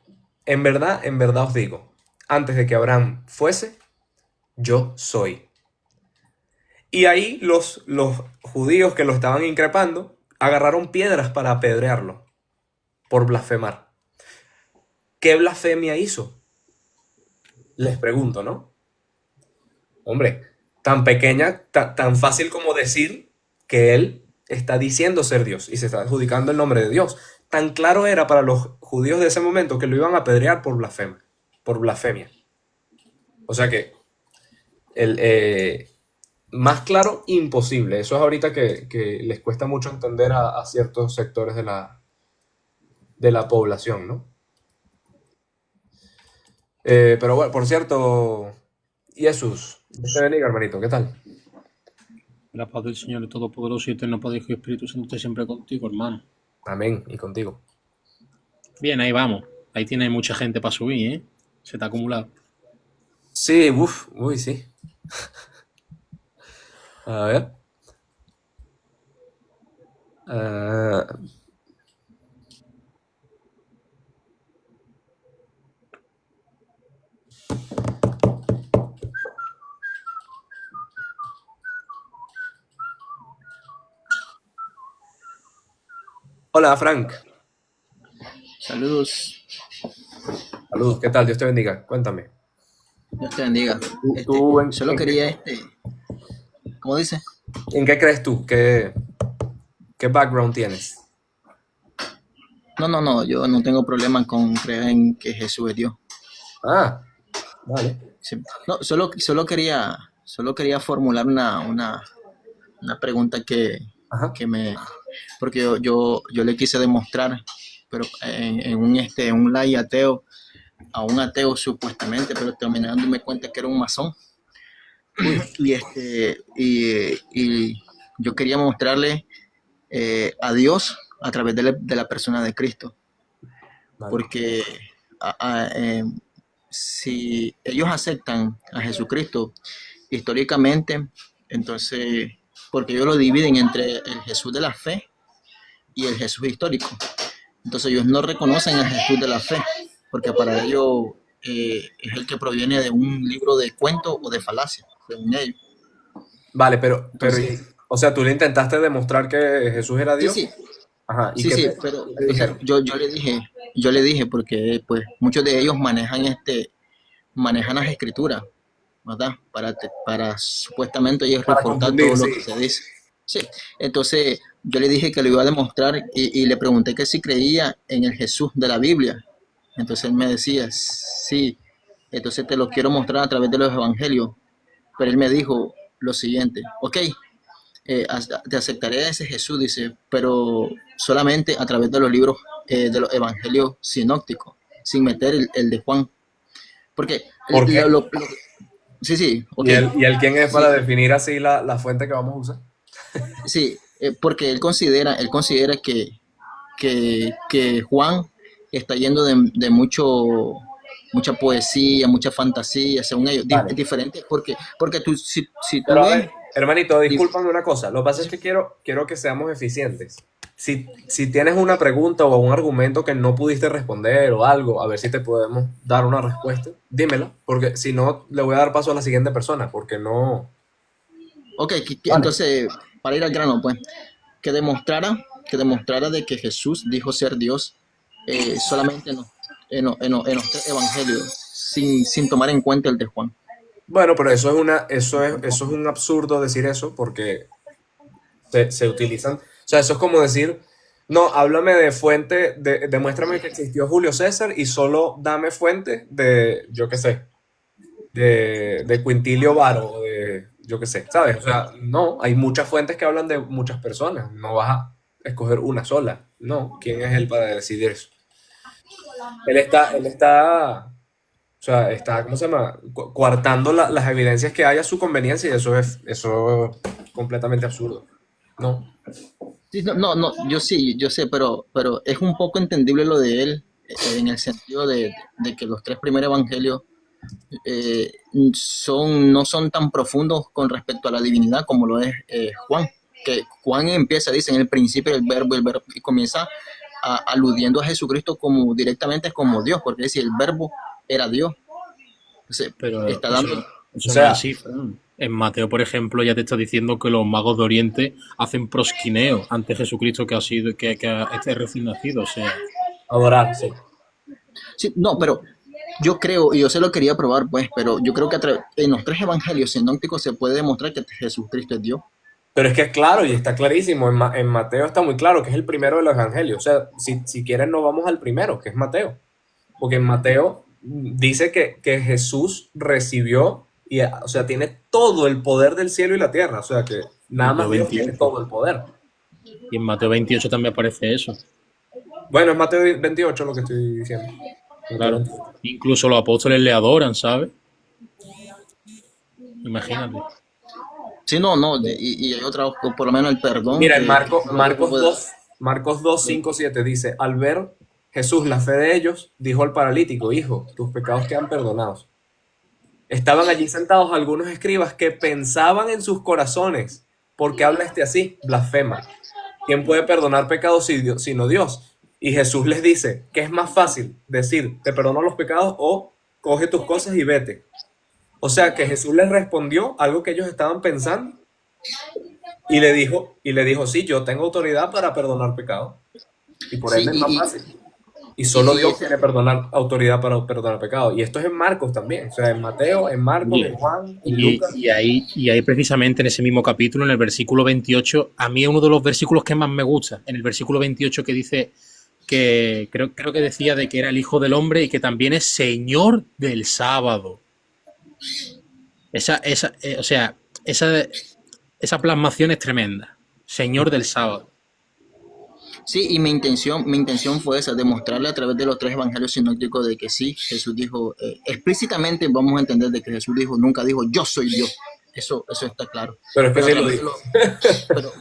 en verdad os digo, antes de que Abraham fuese, yo soy. Y ahí los judíos que lo estaban increpando agarraron piedras para apedrearlo por blasfemar. ¿Qué blasfemia hizo? Les pregunto, ¿no? Hombre, tan pequeña, tan fácil como decir que él está diciendo ser Dios y se está adjudicando el nombre de Dios. Tan claro era para los judíos de ese momento que lo iban a apedrear por blasfemia. O sea que más claro, imposible. Eso es ahorita que les cuesta mucho entender a ciertos sectores de la población, ¿no? Pero bueno, por cierto, Jesús, Dios te bendiga, hermanito, ¿qué tal? La paz del Señor Todopoderoso y Eterno Padre y Espíritu Santo esté siempre contigo, hermano. Amén, y contigo. Bien, ahí vamos. Ahí tiene mucha gente para subir, ¿eh? Se te ha acumulado. Sí, sí. A ver. Hola, Frank. Saludos, Saludos, ¿qué tal? Dios te bendiga. Cuéntame. Dios te bendiga. Tú Solo quería ¿cómo dice? ¿En qué crees tú? ¿Qué background tienes? No, yo no tengo problema con creer en que Jesús es Dios. Ah, vale. Sí. No, solo quería formular una pregunta Ajá. porque yo le quise demostrar, pero en un live ateo, a un ateo supuestamente, pero terminé dándome cuenta que era un masón. Y yo quería mostrarle a Dios a través de la persona de Cristo. Vale. Porque si ellos aceptan a Jesucristo históricamente, entonces, porque ellos lo dividen entre el Jesús de la fe y el Jesús histórico. Entonces ellos no reconocen a Jesús de la fe, porque para ellos es el que proviene de un libro de cuentos o de falacia, según ellos. Vale, pero Entonces, o sea, tú le intentaste demostrar que Jesús era Dios. sí, Ajá. ¿Y sí, qué sí, te pero o dijeron? sea, yo le dije porque pues muchos de ellos manejan las escrituras, ¿verdad? Para supuestamente ellos Para refutar confundir, todo lo sí. que se dice. Sí, entonces yo le dije que lo iba a demostrar y le pregunté que si creía en el Jesús de la Biblia. Entonces él me decía, sí, entonces te lo quiero mostrar a través de los evangelios. Pero él me dijo lo siguiente, ok, te aceptaré a ese Jesús, dice, pero solamente a través de los libros de los evangelios sinópticos, sin meter el de Juan. Porque ¿Por qué? sí, ok. ¿Y él quién es para Sí, definir así la fuente que vamos a usar? sí, porque él considera que Juan está yendo de mucha poesía, mucha fantasía, según ellos. Vale. Diferente, porque si tú Pero a ves, ver, hermanito, discúlpame una cosa. Lo que pasa es que quiero que seamos eficientes. si tienes una pregunta o un argumento que no pudiste responder o algo, a ver si te podemos dar una respuesta, dímela, porque si no, le voy a dar paso a la siguiente persona, porque no... Ok, Vale. entonces, para ir al grano, pues, que demostrara de que Jesús dijo ser Dios solamente en los tres evangelios, sin tomar en cuenta el de Juan. Bueno, pero eso es un absurdo decir eso, porque se utilizan, o sea, eso es como decir, no, háblame de fuente, demuéstrame que existió Julio César y solo dame fuente de, yo qué sé, de Quintilio Varo, o de, yo qué sé, ¿sabes? O sea, no, hay muchas fuentes que hablan de muchas personas, no vas a escoger una sola, no, ¿quién es él para decidir eso? O sea, está, ¿cómo se llama? Coartando las evidencias que hay a su conveniencia y eso es completamente absurdo, ¿no? Sí, no, yo sé, pero es un poco entendible lo de él en el sentido de que los tres primeros evangelios no son tan profundos con respecto a la divinidad como lo es Juan. Que Juan empieza, dice, en el principio el verbo, y comienza aludiendo a Jesucristo como directamente como Dios, porque es decir, el verbo era Dios. Entonces, Pero está eso, dando... eso O no es sea, así, Fran. En Mateo, por ejemplo, ya te está diciendo que los magos de Oriente hacen prosquineo ante Jesucristo que este recién nacido. O sea, adorar, sí. Sí, no, pero yo creo, y yo se lo quería probar, pues, pero yo creo que en los tres evangelios sinópticos se puede demostrar que Jesucristo es Dios. Pero es que es claro y está clarísimo, en Mateo está muy claro que es el primero de los evangelios. O sea, si quieren no vamos al primero, que es Mateo. Porque en Mateo dice que Jesús recibió, o sea, tiene todo el poder del cielo y la tierra. O sea, que nada Mateo más Dios tiene 28. todo el poder. Y en Mateo 28 también aparece eso. Bueno, es Mateo 28 lo que estoy diciendo. Mateo Claro. 28. Incluso los apóstoles le adoran, ¿sabes? Imagínate. Sí, no, y hay otra, por lo menos el perdón, Mira, en que no lo Marcos puede dar. 2, Marcos 2, 5, 7 dice, al ver Jesús la fe de ellos, dijo al paralítico, hijo, tus pecados quedan perdonados. Estaban allí sentados algunos escribas que pensaban en sus corazones, ¿por qué habla este así? Blasfema. ¿Quién puede perdonar pecados sino Dios? Y Jesús les dice, ¿qué es más fácil? Decir, te perdono los pecados o coge tus cosas y vete. O sea que Jesús les respondió algo que ellos estaban pensando y le dijo, sí, yo tengo autoridad para perdonar pecados. Y por Sí, ende es más fácil. Y solo y Dios tiene autoridad para perdonar pecados. Y esto es en Marcos también. O sea, en Mateo, en Marcos, en Juan, en Lucas. Y ahí precisamente en ese mismo capítulo, en el versículo 28, a mí es uno de los versículos que más me gusta. En el versículo 28 que dice que creo que decía de que era el Hijo del Hombre y que también es Señor del sábado. O sea, esa plasmación es tremenda. Señor del sábado. sí, y mi intención fue esa, demostrarle a través de los tres evangelios sinópticos de que sí, Jesús dijo, explícitamente vamos a entender de que Jesús dijo, nunca dijo, yo soy Dios. Eso está claro. Pero es que Pero, sí a lo través de dijo. pero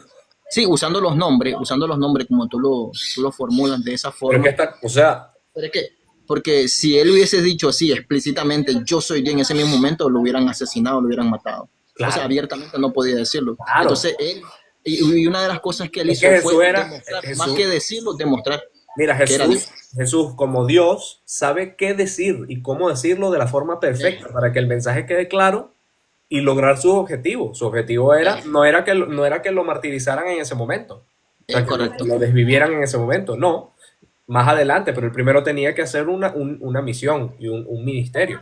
sí, usando los nombres como tú lo formulas de esa Pero es que forma. o sea, Pero es que, porque si él hubiese dicho así explícitamente, yo soy Dios, en ese mismo momento lo hubieran asesinado, lo hubieran matado. O sea, claro, abiertamente no podía decirlo. claro. Entonces él, y una de las cosas que él Es hizo que fue Jesús demostrar, más que decirlo, demostrar mira, que era Dios. Jesús como Dios sabe qué decir y cómo decirlo de la forma perfecta para que el mensaje quede claro y lograr su objetivo. Su objetivo no era que lo martirizaran en ese momento, o sea, Es que correcto. lo desvivieran en ese momento, no, más adelante, pero el primero tenía que hacer una misión y un ministerio.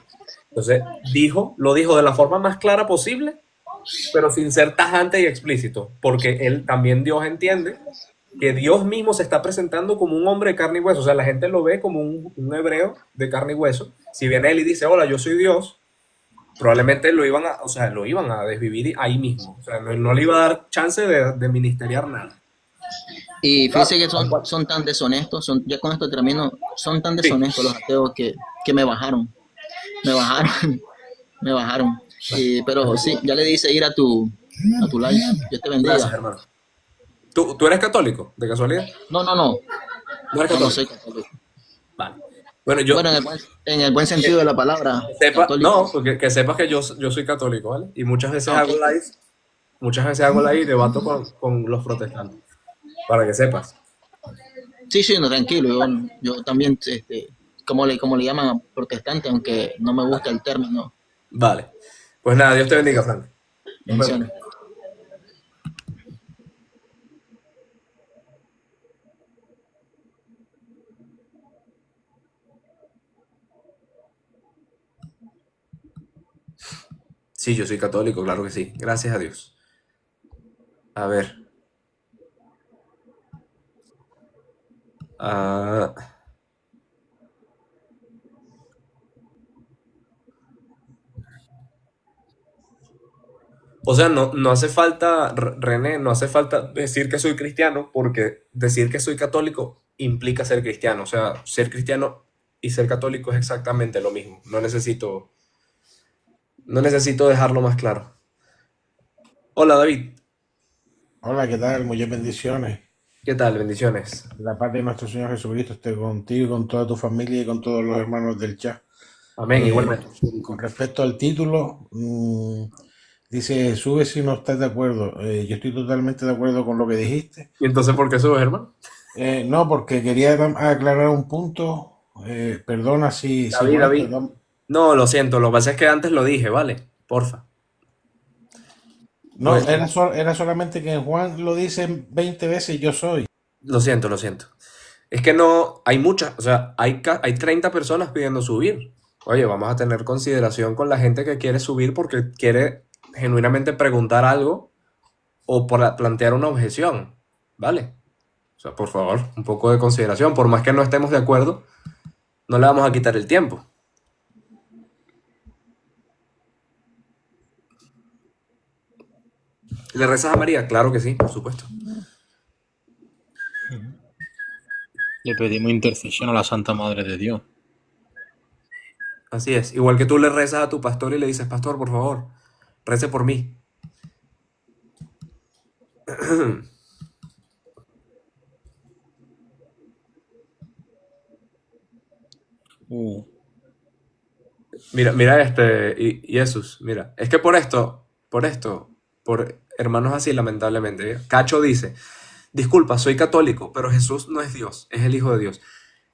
Entonces, lo dijo de la forma más clara posible, pero sin ser tajante y explícito, porque él también Dios entiende que Dios mismo se está presentando como un hombre de carne y hueso, o sea, la gente lo ve como un hebreo de carne y hueso. Si viene él y dice, hola, yo soy Dios, probablemente lo iban a desvivir ahí mismo, o sea, no le iba a dar chance de ministeriar nada. Y Claro, fíjense que tal cual. son tan deshonestos, ya con esto termino, son tan Sí. deshonestos los ateos que me bajaron. Me bajaron, me bajaron. Pero sí, ya le di seguir a tu live. Dios te Gracias, bendiga. hermano. ¿Tú eres católico, de casualidad? No, ¿No eres no católico? soy católico. Vale. Bueno, yo, Bueno, en el buen sentido de la palabra, católico. no, porque que sepas que yo soy católico, ¿vale? Y muchas veces Ah, ok. hago live y debato con los protestantes, para que sepas. Sí, sí, no, tranquilo. Yo también, como le llaman a protestante, aunque no me gusta el término. Vale. Pues nada, Dios te bendiga, Frank. Nos vemos. Bendiciones. Sí, yo soy católico, claro que sí. Gracias a Dios. A ver. ah, o sea, no hace falta, René, no hace falta decir que soy cristiano, porque decir que soy católico implica ser cristiano. O sea, ser cristiano y ser católico es exactamente lo mismo. No necesito dejarlo más claro. Hola, David. Hola, ¿qué tal? Muchas bendiciones. ¿Qué tal? Bendiciones. La paz de nuestro Señor Jesucristo esté contigo, con toda tu familia y con todos los hermanos del chat. Amén, igualmente. Con respecto al título, dice, sube si no estás de acuerdo. Yo estoy totalmente de acuerdo con lo que dijiste. ¿Y entonces por qué subes, hermano? No, porque quería aclarar un punto. Perdona si David, molesto, David. No, lo siento, lo que pasa es que antes lo dije, ¿vale? Porfa. No, Pues, era solamente que Juan lo dice 20 veces, yo soy. lo siento, lo siento. Es que no, hay muchas, o sea, hay 30 personas pidiendo subir. Oye, vamos a tener consideración con la gente que quiere subir porque quiere genuinamente preguntar algo o plantear una objeción, ¿vale? O sea, por favor, un poco de consideración. Por más que no estemos de acuerdo, no le vamos a quitar el tiempo. ¿Le rezas a María? Claro que sí, por supuesto. Le pedimos intercesión a la Santa Madre de Dios. Así es. Igual que tú le rezas a tu pastor y le dices, pastor, por favor, rece por mí. Mira y Jesús, mira. Es que por hermanos así, lamentablemente. Cacho dice, disculpa, soy católico, pero Jesús no es Dios, es el Hijo de Dios.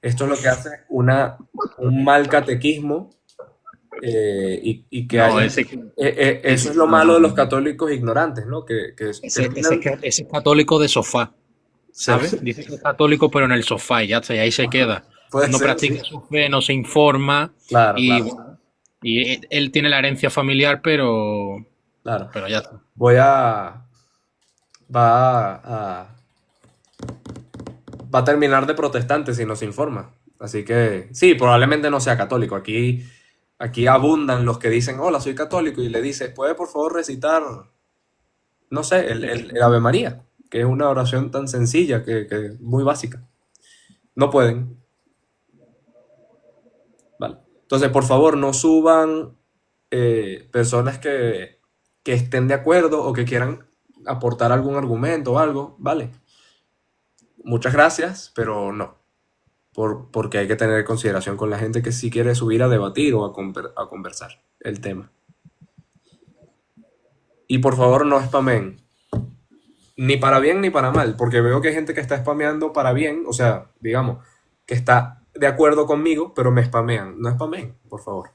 Esto es lo que hace un mal catequismo y que No, haya... eso es lo malo de los católicos ignorantes, ¿no? Ese es católico de sofá, ¿sabes? Dice que es católico, pero en el sofá y ya está, y ahí se queda. Puede No ser, practica sí. su fe, no se informa. Claro, y, claro. y él tiene la herencia familiar, pero Claro. ya está. Va a terminar de protestante si no se informa. Así que sí, probablemente no sea católico. Aquí abundan los que dicen, hola, soy católico, y le dices, ¿puede por favor recitar, no sé, el Ave María? Que es una oración tan sencilla, que muy básica. No pueden. Vale. Entonces, por favor, no suban personas que estén de acuerdo o que quieran aportar algún argumento o algo, ¿vale? Muchas gracias, pero no. Porque hay que tener consideración con la gente que sí quiere subir a debatir o a conversar el tema. Y por favor, no spamen. Ni para bien ni para mal, porque veo que hay gente que está spameando para bien, o sea, digamos, que está de acuerdo conmigo, pero me spamean. No spamen, por favor.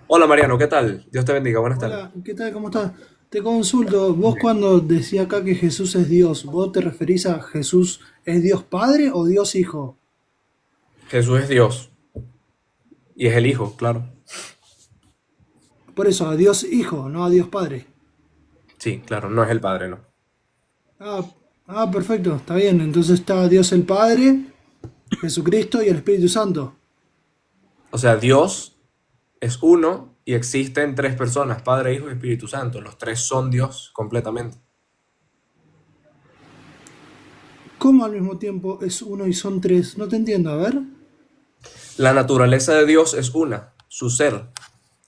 Hola Mariano, ¿qué tal? Dios te bendiga, buenas tardes. Hola, ¿qué tal? ¿Cómo estás? Te consulto, vos cuando decía acá que Jesús es Dios, ¿vos te referís a Jesús es Dios Padre o Dios Hijo? Jesús es Dios. Y es el Hijo, claro. Por eso, a Dios Hijo, no a Dios Padre. Sí, claro, no es el Padre, no. Perfecto, está bien. Entonces está Dios el Padre, Jesucristo y el Espíritu Santo. O sea, Dios es uno y existe en tres personas, Padre, Hijo y Espíritu Santo. Los tres son Dios completamente. ¿Cómo al mismo tiempo es uno y son tres? No te entiendo, a ver. La naturaleza de Dios es una, su ser.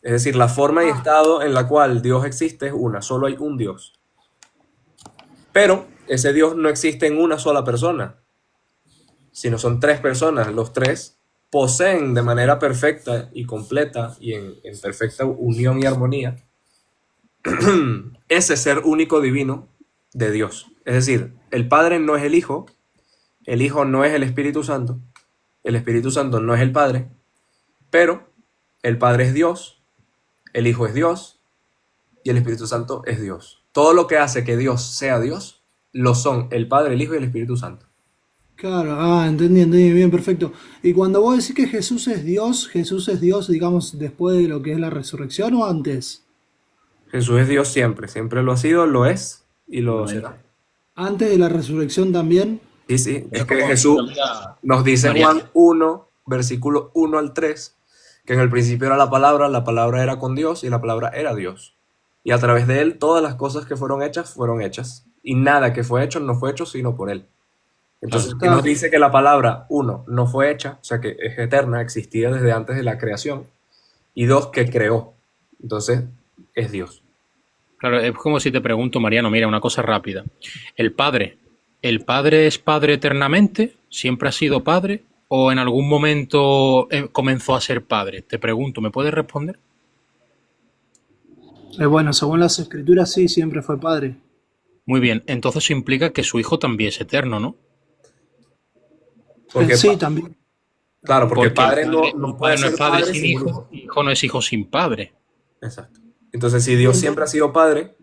Es decir, la forma y estado en la cual Dios existe es una, solo hay un Dios. Pero ese Dios no existe en una sola persona, sino son tres personas. Los tres poseen de manera perfecta y completa y en perfecta unión y armonía ese ser único divino de Dios. Es decir, el Padre no es el Hijo, el Hijo no es el Espíritu Santo no es el Padre, pero el Padre es Dios, el Hijo es Dios y el Espíritu Santo es Dios. Todo lo que hace que Dios sea Dios lo son el Padre, el Hijo y el Espíritu Santo. Claro, entendí, bien, perfecto. Y cuando vos decís que Jesús es Dios, digamos, después de lo que es la resurrección o antes. Jesús es Dios siempre, siempre lo ha sido, lo es y lo será. Antes de la resurrección también. Sí, sí, es Pero que como Jesús nos dice María. Juan 1, versículo 1 al 3, que en el principio era la palabra era con Dios y la palabra era Dios. Y a través de él todas las cosas que fueron hechas, y nada que fue hecho no fue hecho sino por él. Entonces, Claro. ¿qué nos dice que la palabra, uno, no fue hecha, o sea que es eterna, existía desde antes de la creación, y dos, que creó? Entonces, es Dios. Claro, es como si te pregunto, Mariano, mira, una cosa rápida. ¿El Padre es Padre eternamente? ¿Siempre ha sido Padre? ¿O en algún momento comenzó a ser Padre? Te pregunto, ¿me puedes responder? Bueno, según las escrituras sí, siempre fue padre. Muy bien, entonces eso implica que su Hijo también es eterno, ¿no? Porque, Sí, también. claro, porque Porque padre el no, padre, no el puede padre no ser es padre padre sin sin hijo, hijo no es hijo sin padre. Exacto. Entonces, si Dios siempre ha sido padre,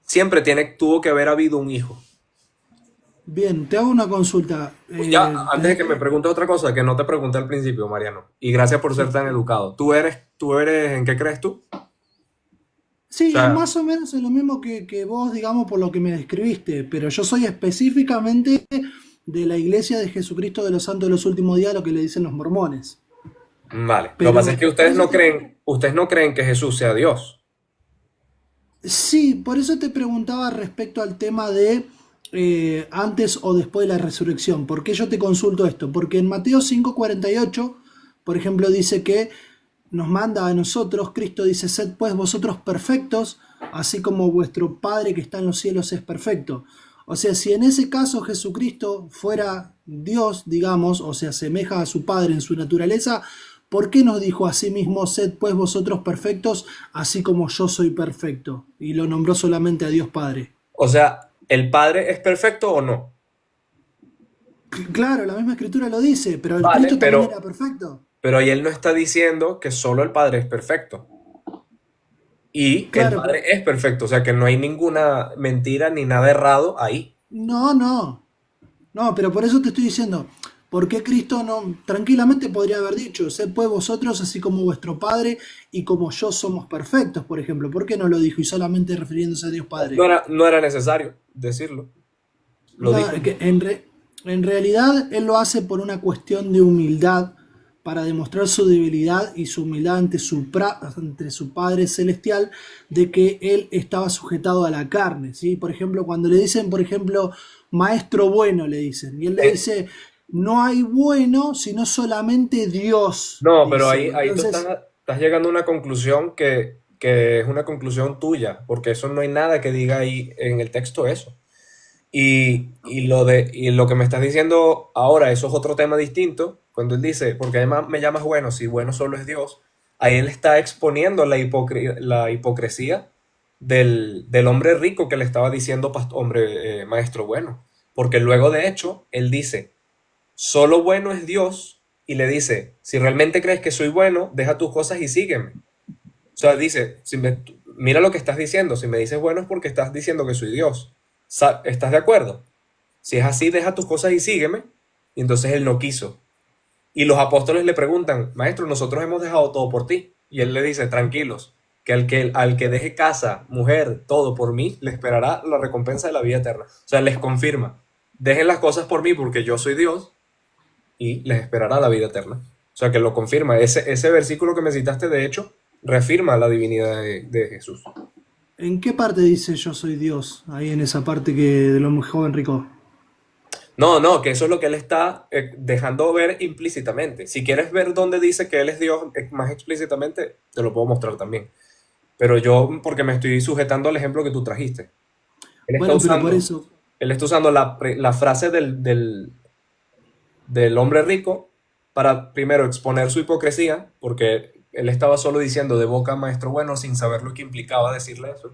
siempre tuvo que haber habido un hijo. Bien, te hago una consulta. Ya, antes de que me preguntes otra cosa, que no te pregunté al principio, Mariano, y gracias por ser tan educado. ¿Tú eres, en qué crees tú? Sí, O sea, más o menos es lo mismo que vos, digamos, por lo que me describiste, pero yo soy específicamente de la Iglesia de Jesucristo de los Santos de los Últimos Días, lo que le dicen los mormones. vale. Lo que Pero pasa es que ustedes no creen que Jesús sea Dios. sí, por eso te preguntaba respecto al tema de antes o después de la resurrección. ¿Por qué yo te consulto esto? Porque en Mateo 5:48, por ejemplo, dice que nos manda a nosotros, Cristo dice, sed pues vosotros perfectos, así como vuestro Padre que está en los cielos es perfecto. O sea, si en ese caso Jesucristo fuera Dios, digamos, o se asemeja a su Padre en su naturaleza, ¿por qué nos dijo a sí mismo, sed pues vosotros perfectos, así como yo soy perfecto? Y lo nombró solamente a Dios Padre. O sea, ¿el Padre es perfecto o no? Claro, la misma escritura lo dice, pero el Vale, Cristo también pero, era perfecto. pero ahí él no está diciendo que solo el Padre es perfecto. Y el Claro, Padre es perfecto, o sea que no hay ninguna mentira ni nada errado ahí. no, pero por eso te estoy diciendo, ¿por qué Cristo no tranquilamente podría haber dicho, sed pues vosotros así como vuestro Padre y como yo somos perfectos, por ejemplo? ¿Por qué no lo dijo y solamente refiriéndose a Dios Padre? No era necesario decirlo. Lo No, dijo. que en realidad él lo hace por una cuestión de humildad, para demostrar su debilidad y su humildad ante su Padre Celestial, de que él estaba sujetado a la carne, ¿sí? Por ejemplo, cuando le dicen, por ejemplo, maestro bueno, le dicen, y él le dice, no hay bueno, sino solamente Dios. No, pero Dice. ahí tú Entonces, estás llegando a una conclusión que es una conclusión tuya, porque eso no hay nada que diga ahí en el texto eso. Y lo que me estás diciendo ahora, eso es otro tema distinto, cuando él dice, porque además me llamas bueno, si bueno solo es Dios, ahí él está exponiendo la hipocresía del hombre rico que le estaba diciendo maestro bueno, porque luego de hecho él dice, solo bueno es Dios, y le dice, si realmente crees que soy bueno, deja tus cosas y sígueme. O sea, dice, mira lo que estás diciendo, si me dices bueno es porque estás diciendo que soy Dios. ¿Estás de acuerdo? Si es así, deja tus cosas y sígueme. Y entonces él no quiso. Y los apóstoles le preguntan, maestro, nosotros hemos dejado todo por ti. Y él le dice, tranquilos, que al que deje casa, mujer, todo por mí, le esperará la recompensa de la vida eterna. O sea, les confirma, dejen las cosas por mí porque yo soy Dios y les esperará la vida eterna. O sea, que lo confirma. Ese versículo que me citaste, de hecho, reafirma la divinidad de Jesús. ¿en qué parte dice yo soy Dios? Ahí en esa parte de lo muy joven rico. No, que eso es lo que él está dejando ver implícitamente. Si quieres ver dónde dice que él es Dios más explícitamente, te lo puedo mostrar también. Pero yo, porque me estoy sujetando al ejemplo que tú trajiste. Él está Bueno, pero usando, por eso, él está usando la frase del hombre rico para primero exponer su hipocresía, porque él estaba solo diciendo de boca maestro bueno sin saber lo que implicaba decirle eso.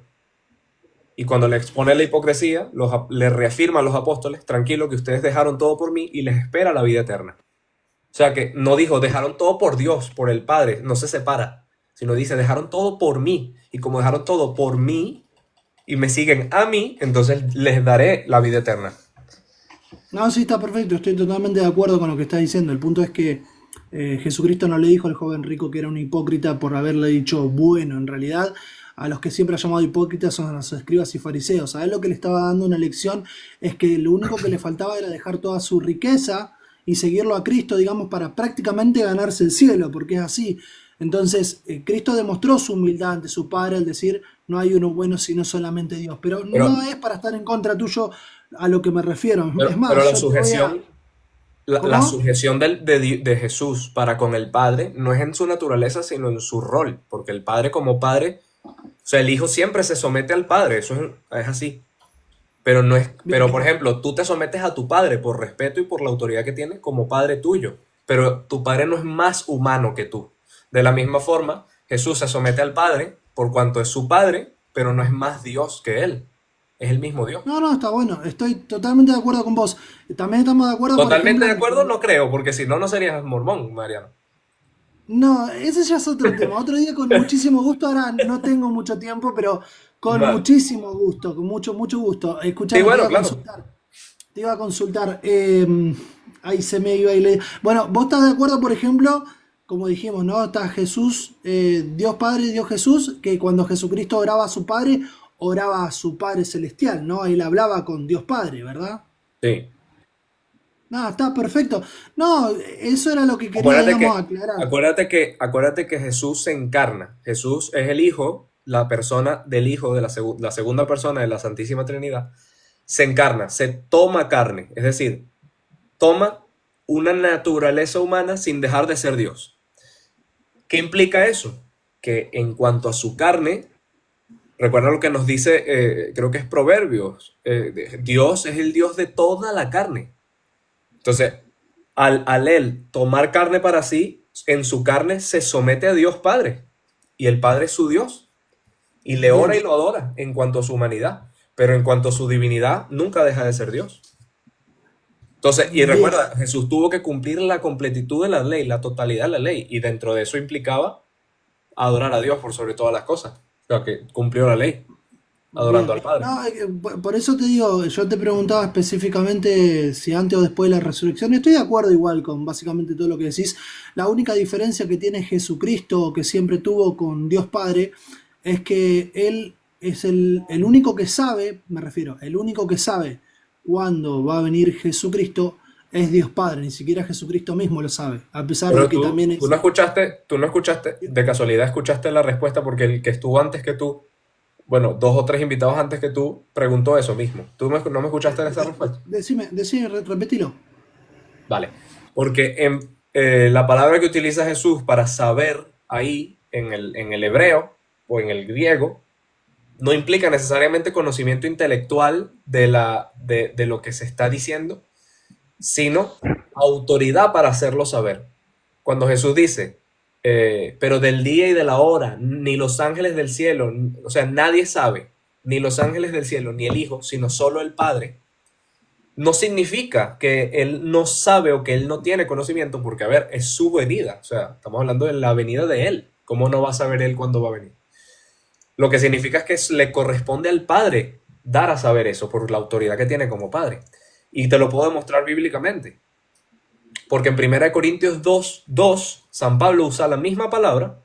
Y cuando le expone la hipocresía, le reafirma a los apóstoles, tranquilo que ustedes dejaron todo por mí y les espera la vida eterna. O sea que no dijo, dejaron todo por Dios, por el Padre, no se separa, sino dice, dejaron todo por mí. Y como dejaron todo por mí y me siguen a mí, entonces les daré la vida eterna. No, sí, está perfecto, estoy totalmente de acuerdo con lo que está diciendo. El punto es que Jesucristo no le dijo al joven rico que era un hipócrita por haberle dicho bueno. En realidad, a los que siempre ha llamado hipócritas son a los escribas y fariseos. A él lo que le estaba dando una lección es que lo único que le faltaba era dejar toda su riqueza y seguirlo a Cristo, digamos, para prácticamente ganarse el cielo, porque es así. Entonces, Cristo demostró su humildad ante su Padre al decir, no hay uno bueno sino solamente Dios. Pero no es para estar en contra tuyo a lo que me refiero. Es más, pero la yo te voy a... sujeción, la ¿Cómo? sujeción de Jesús para con el Padre no es en su naturaleza, sino en su rol. Porque el Padre como Padre, o sea, el Hijo siempre se somete al Padre, eso es así. Pero no es, pero por ejemplo, tú te sometes a tu Padre por respeto y por la autoridad que tiene como Padre tuyo. Pero tu Padre no es más humano que tú. De la misma forma, Jesús se somete al Padre por cuanto es su Padre, pero no es más Dios que Él. Es el mismo Dios. No, está bueno, estoy totalmente de acuerdo con vos. También estamos de acuerdo, por Totalmente de ejemplo, acuerdo, no creo, porque si no, no serías mormón, Mariano. no, ese ya es otro tema. Otro día con muchísimo gusto, ahora no tengo mucho tiempo, pero con Vale. muchísimo gusto, con mucho gusto. Escuchame, Sí, bueno, te iba a claro. consultar. Te iba a consultar. Ahí se me iba y le... Bueno, ¿vos estás de acuerdo, por ejemplo, como dijimos, ¿no? Está Jesús, Dios Padre y Dios Jesús, que cuando Jesucristo oraba a su Padre Celestial, ¿no? Él hablaba con Dios Padre, ¿verdad? Sí. No, está perfecto. No, eso era lo que quería, Acuérdate digamos, que, aclarar. acuérdate que Jesús se encarna. Jesús es el Hijo, la persona del Hijo, de la segunda persona de la Santísima Trinidad. Se encarna, se toma carne, es decir, toma una naturaleza humana sin dejar de ser Dios. ¿Qué implica eso? Que en cuanto a su carne, recuerda lo que nos dice, creo que es Proverbios, Dios es el Dios de toda la carne. Entonces, al él tomar carne para sí, en su carne se somete a Dios Padre, y el Padre es su Dios, y le ora y Bien, lo adora en cuanto a su humanidad, pero en cuanto a su divinidad, nunca deja de ser Dios. Entonces, y bien. recuerda, Jesús tuvo que cumplir la completitud de la ley, la totalidad de la ley, y dentro de eso implicaba adorar a Dios por sobre todas las cosas. O sea, que cumplió la ley, adorando Bien, al Padre. no, por eso te digo, yo te preguntaba específicamente si antes o después de la resurrección. Estoy de acuerdo igual con básicamente todo lo que decís. La única diferencia que tiene Jesucristo, que siempre tuvo con Dios Padre, es que Él es el único que sabe, me refiero, el único que sabe cuándo va a venir Jesucristo es Dios Padre, ni siquiera Jesucristo mismo lo sabe, a pesar de Pero que también tú es... no escuchaste, de casualidad escuchaste la respuesta porque el que estuvo antes que tú, bueno, 2 o 3 invitados antes que tú, preguntó eso mismo. ¿No me escuchaste esa respuesta? Decime, repetilo. Vale. Porque la palabra que utiliza Jesús para saber ahí, en el hebreo o en el griego, no implica necesariamente conocimiento intelectual de lo que se está diciendo, sino autoridad para hacerlo saber. Cuando Jesús dice, pero del día y de la hora, ni los ángeles del cielo, o sea, nadie sabe, ni los ángeles del cielo, ni el Hijo, sino solo el Padre, no significa que Él no sabe o que Él no tiene conocimiento, porque, a ver, es su venida, o sea, estamos hablando de la venida de Él. ¿Cómo no va a saber Él cuándo va a venir? Lo que significa es que le corresponde al Padre dar a saber eso por la autoridad que tiene como Padre. Y te lo puedo demostrar bíblicamente. Porque en 1 Corintios 2, San Pablo usa la misma palabra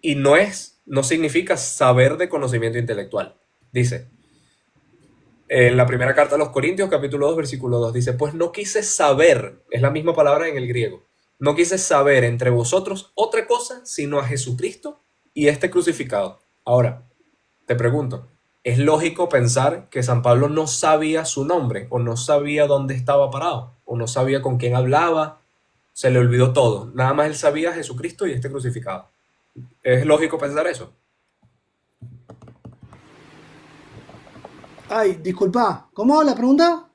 y no significa saber de conocimiento intelectual. Dice, en la primera carta a los Corintios, capítulo 2, versículo 2, dice, pues no quise saber, es la misma palabra en el griego, no quise saber entre vosotros otra cosa sino a Jesucristo y este crucificado. Ahora, te pregunto, ¿es lógico pensar que San Pablo no sabía su nombre o no sabía dónde estaba parado o no sabía con quién hablaba? Se le olvidó todo. Nada más él sabía a Jesucristo y este crucificado. ¿Es lógico pensar eso? Ay, disculpa, ¿cómo la pregunta?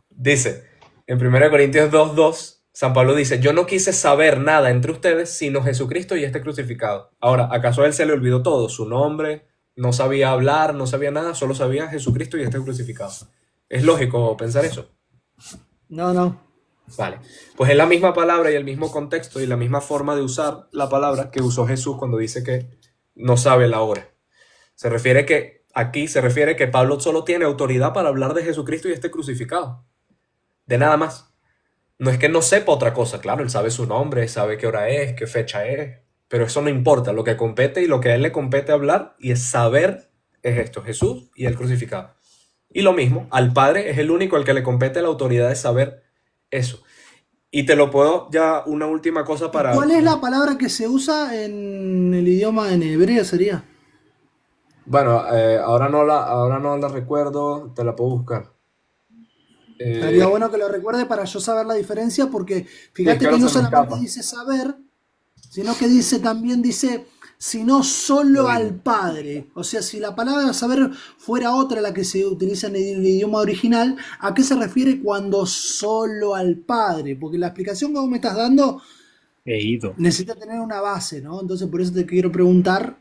Dice, en 1 Corintios 2, San Pablo dice, yo no quise saber nada entre ustedes sino Jesucristo y este crucificado. Ahora, ¿acaso a él se le olvidó todo? Su nombre, No sabía hablar, no sabía nada, solo sabía Jesucristo y este crucificado. ¿Es lógico pensar eso? No, no. Vale. Pues es la misma palabra y el mismo contexto y la misma forma de usar la palabra que usó Jesús cuando dice que no sabe la hora. Aquí se refiere que Pablo solo tiene autoridad para hablar de Jesucristo y este crucificado. De nada más. No es que no sepa otra cosa, claro, él sabe su nombre, sabe qué hora es, qué fecha es, pero eso no importa, lo que compete y lo que a él le compete hablar y es saber es esto, Jesús y el crucificado. Y lo mismo, al Padre es el único al que le compete la autoridad de saber eso. Y te lo puedo, ya una última cosa para... ¿Cuál es la palabra que se usa en el idioma en hebreo sería? Bueno, ahora no la recuerdo, te la puedo buscar. Estaría bueno que lo recuerde para yo saber la diferencia, porque Sí, fíjate que que ahora no se me solamente escapa. dice saber, sino que también dice, sino solo al Padre. O sea, si la palabra saber fuera otra la que se utiliza en el idioma original, ¿a qué se refiere cuando solo al Padre? Porque la explicación que vos me estás dando He ido. necesita tener una base, ¿no? Entonces por eso te quiero preguntar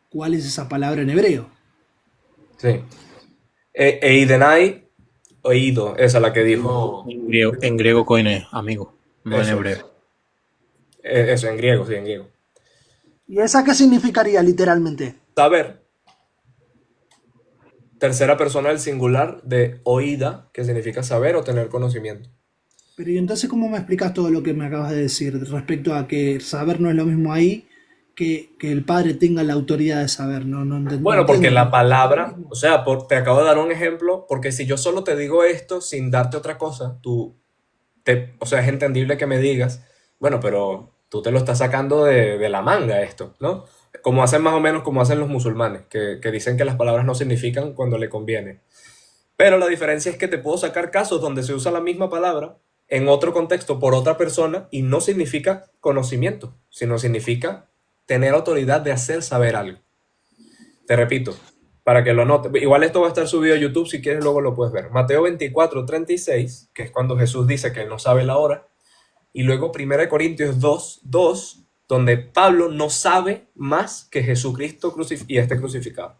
cuál es esa palabra en hebreo. Sí. Eidenai, oído, esa la que dijo... En griego koine, amigo, no en Eso hebreo. es. Eso, en griego, sí, en griego. ¿Y esa qué significaría literalmente? Saber, tercera persona del singular de oída, que significa saber o tener conocimiento. Pero ¿y entonces cómo me explicas todo lo que me acabas de decir respecto a que saber no es lo mismo ahí que el padre tenga la autoridad de saber? No Bueno, porque entiendo. la palabra, o sea, te acabo de dar un ejemplo, porque si yo solo te digo esto sin darte otra cosa, o sea, es entendible que me digas, bueno, pero tú te lo estás sacando de la manga esto, ¿no? Como hacen más o menos como hacen los musulmanes, que dicen que las palabras no significan cuando le conviene. Pero la diferencia es que te puedo sacar casos donde se usa la misma palabra en otro contexto por otra persona y no significa conocimiento, sino significa tener autoridad de hacer saber algo. Te repito, para que lo notes. Igual esto va a estar subido a YouTube, si quieres luego lo puedes ver. Mateo 24:36, que es cuando Jesús dice que él no sabe la hora. Y luego 1 Corintios 2:2, donde Pablo no sabe más que Jesucristo y este crucificado.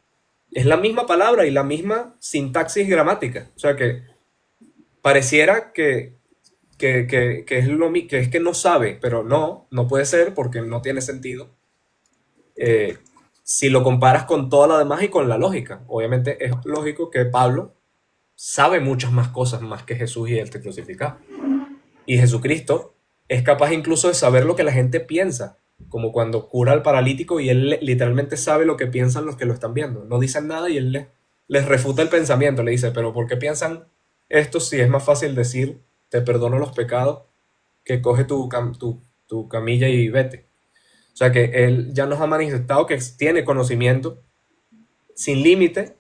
Es la misma palabra y la misma sintaxis gramática. O sea que pareciera que es que no sabe, pero no puede ser porque no tiene sentido. Si lo comparas con toda la demás y con la lógica. Obviamente es lógico que Pablo sabe muchas más cosas más que Jesús y este crucificado. Y Jesucristo es capaz incluso de saber lo que la gente piensa, como cuando cura al paralítico y él literalmente sabe lo que piensan los que lo están viendo. No dicen nada y él les refuta el pensamiento, le dice, pero ¿por qué piensan esto si es más fácil decir, te perdono los pecados, que coge tu camilla y vete? O sea que él ya nos ha manifestado que tiene conocimiento sin límite.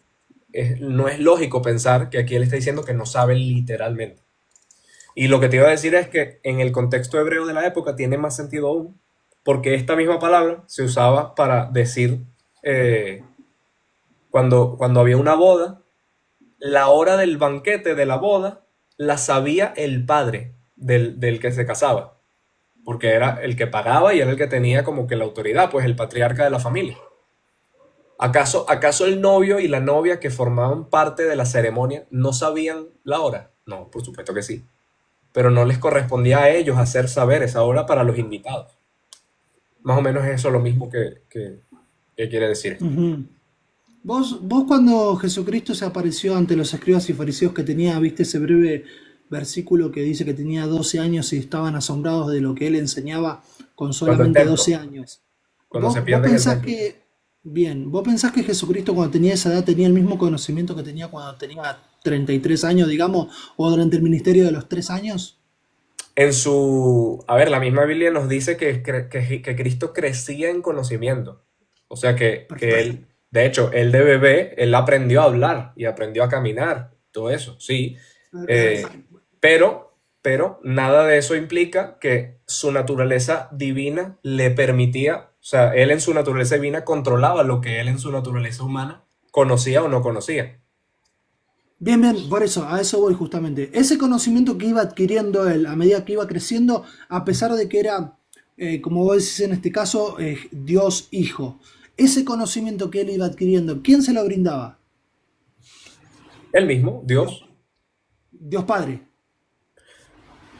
No es lógico pensar que aquí él está diciendo que no sabe literalmente. Y lo que te iba a decir es que en el contexto hebreo de la época tiene más sentido aún, porque esta misma palabra se usaba para decir cuando había una boda, la hora del banquete de la boda la sabía el padre del que se casaba, porque era el que pagaba y era el que tenía como que la autoridad, pues el patriarca de la familia. ¿Acaso el novio y la novia que formaban parte de la ceremonia no sabían la hora? No, por supuesto que sí. Pero no les correspondía a ellos hacer saber esa hora para los invitados. Más o menos es eso lo mismo que quiere decir esto. Ujú. Vos cuando Jesucristo se apareció ante los escribas y fariseos que tenía, viste ese breve versículo que dice que tenía 12 años y estaban asombrados de lo que él enseñaba con Cuando el solamente templo, 12 años. cuando se ¿Vos pierde en el pensás templo. vos pensás que Jesucristo cuando tenía esa edad tenía el mismo conocimiento que tenía cuando tenía 33 años, digamos, o durante el ministerio de los 3 años? A ver, la misma Biblia nos dice que Cristo crecía en conocimiento. O sea que Perfecto. él, de hecho, él de bebé, él aprendió a hablar y aprendió a caminar, todo eso, sí. Eh, pero nada de eso implica que su naturaleza divina le permitía, o sea, él en su naturaleza divina controlaba lo que él en su naturaleza humana conocía o no conocía. Bien, por eso, a eso voy justamente. Ese conocimiento que iba adquiriendo él a medida que iba creciendo, a pesar de que era, como vos decís en este caso, Dios Hijo, ese conocimiento que él iba adquiriendo, ¿quién se lo brindaba? Él mismo, Dios. Dios Padre.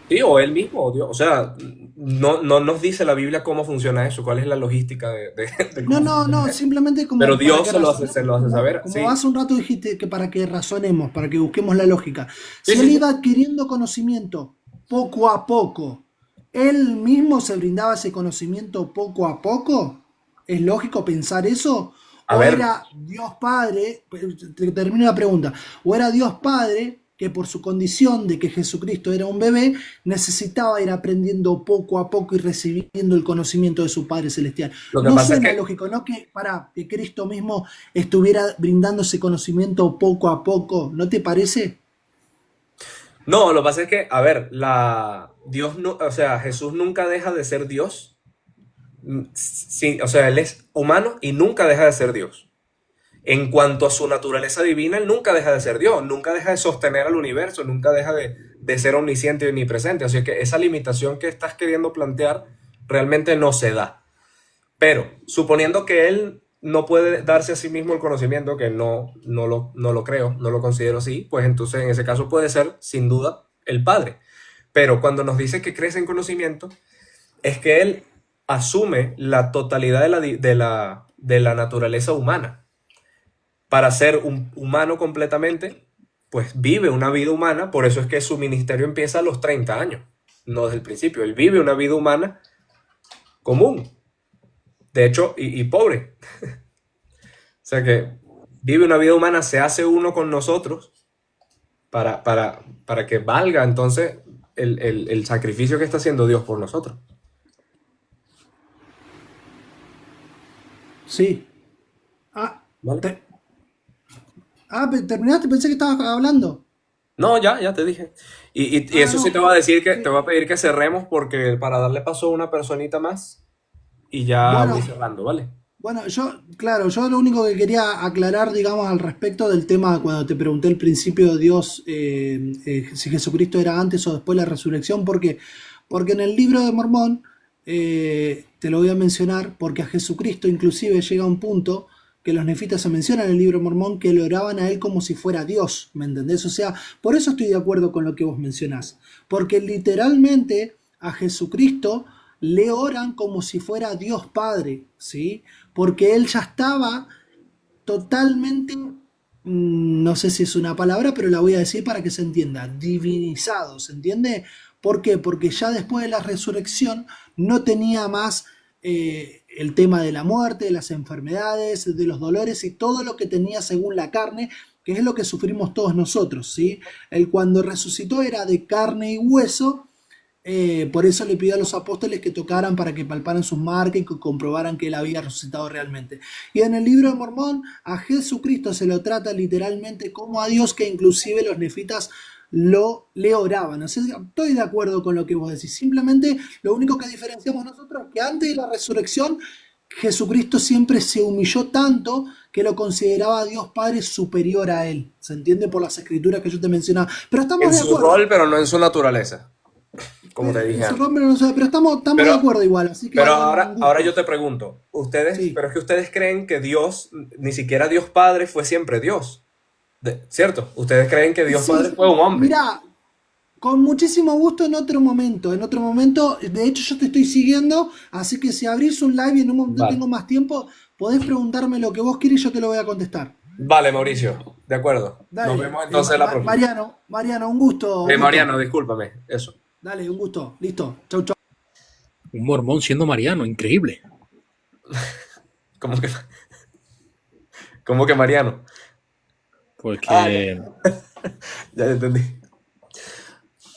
Sí, o él mismo, o Dios. O sea, no nos dice la Biblia cómo funciona eso, cuál es la logística de No, cómo no, funciona no, eso. simplemente Pero como para Dios que razonemos, se lo hace saber, como sí. hace un rato dijiste que para que razonemos, para que busquemos la lógica. Sí, Si él sí, sí. iba adquiriendo conocimiento poco a poco, él mismo se brindaba ese conocimiento poco a poco, ¿es lógico pensar eso? A ¿O ver, era Dios Padre, te termino la pregunta, o era Dios Padre que por su condición de que Jesucristo era un bebé, necesitaba ir aprendiendo poco a poco y recibiendo el conocimiento de su Padre Celestial? lo que No pasa es suena que, lógico, ¿no? Que Cristo mismo estuviera brindando ese conocimiento poco a poco, ¿no te parece? no, lo que pasa es que, a ver, Dios no, o sea, Jesús nunca deja de ser Dios. Sí, o sea, él es humano y nunca deja de ser Dios. En cuanto a su naturaleza divina, él nunca deja de ser Dios, nunca deja de sostener al universo, nunca deja de ser omnisciente y omnipresente. Así que esa limitación que estás queriendo plantear realmente no se da. Pero, suponiendo que él no puede darse a sí mismo el conocimiento, que no lo creo, no lo considero así, pues entonces en ese caso puede ser, sin duda, el Padre. Pero cuando nos dice que crece en conocimiento, es que él asume la totalidad de la naturaleza humana. Para ser un humano completamente, pues vive una vida humana, por eso es que su ministerio empieza a los 30 años, no desde el principio. Él vive una vida humana común, de hecho, y pobre. O sea que vive una vida humana, se hace uno con nosotros para que valga entonces el sacrificio que está haciendo Dios por nosotros. Sí. Ah, ¿Vale? terminaste, pensé que estabas hablando. No, ya te dije. Y Ah, eso sí no, te va a decir que te sí. voy a pedir que cerremos porque para darle paso a una personita más y ya voy Bueno, cerrando, ¿vale? bueno, claro, yo lo único que quería aclarar, digamos, al respecto del tema, cuando te pregunté al principio de Dios, si Jesucristo era antes o después de la resurrección, porque en el libro de Mormón, te lo voy a mencionar, porque a Jesucristo inclusive llega un punto que los nefitas se mencionan en el libro de Mormón, que le oraban a él como si fuera Dios, ¿me entendés? O sea, por eso estoy de acuerdo con lo que vos mencionás, porque literalmente a Jesucristo le oran como si fuera Dios Padre, ¿sí? Porque él ya estaba totalmente, no sé si es una palabra, pero la voy a decir para que se entienda, divinizado, ¿se entiende? ¿Por qué? Porque ya después de la resurrección no tenía más el tema de la muerte, de las enfermedades, de los dolores y todo lo que tenía según la carne, que es lo que sufrimos todos nosotros, ¿sí? Él cuando resucitó era de carne y hueso. Por eso le pidió a los apóstoles que tocaran para que palparan sus marcas y que comprobaran que él había resucitado realmente. Y en el libro de Mormón a Jesucristo se lo trata literalmente como a Dios, que inclusive los nefitas le oraban. O sea, estoy de acuerdo con lo que vos decís. Simplemente lo único que diferenciamos nosotros es que antes de la resurrección Jesucristo siempre se humilló tanto que lo consideraba a Dios Padre superior a él. ¿Se entiende? Por las escrituras que yo te mencionaba. Pero estamos En de su acuerdo. rol, pero no en su naturaleza, como te dije En su antes. nombre no sé, pero estamos de Pero, acuerdo igual, así que pero bueno, un ahora yo gusto. te pregunto, ustedes, Sí. pero es que ustedes creen que Dios, ni siquiera Dios Padre fue siempre Dios, ¿cierto? Ustedes creen que Dios Padre Sí, fue un hombre. mira, con muchísimo gusto en otro momento, de hecho yo te estoy siguiendo, así que si abrís un live y en un momento Vale. tengo más tiempo, podés preguntarme lo que vos quieras y yo te lo voy a contestar. Vale, Mauricio, de acuerdo. Nos Dale, vemos entonces la próxima. Mariano, un gusto, un gusto. Mariano, discúlpame, eso. Dale, un gusto, listo, chau, chau. Un mormón siendo mariano, increíble. ¿Cómo que, cómo que Mariano? Pues Ah, que ya entendí.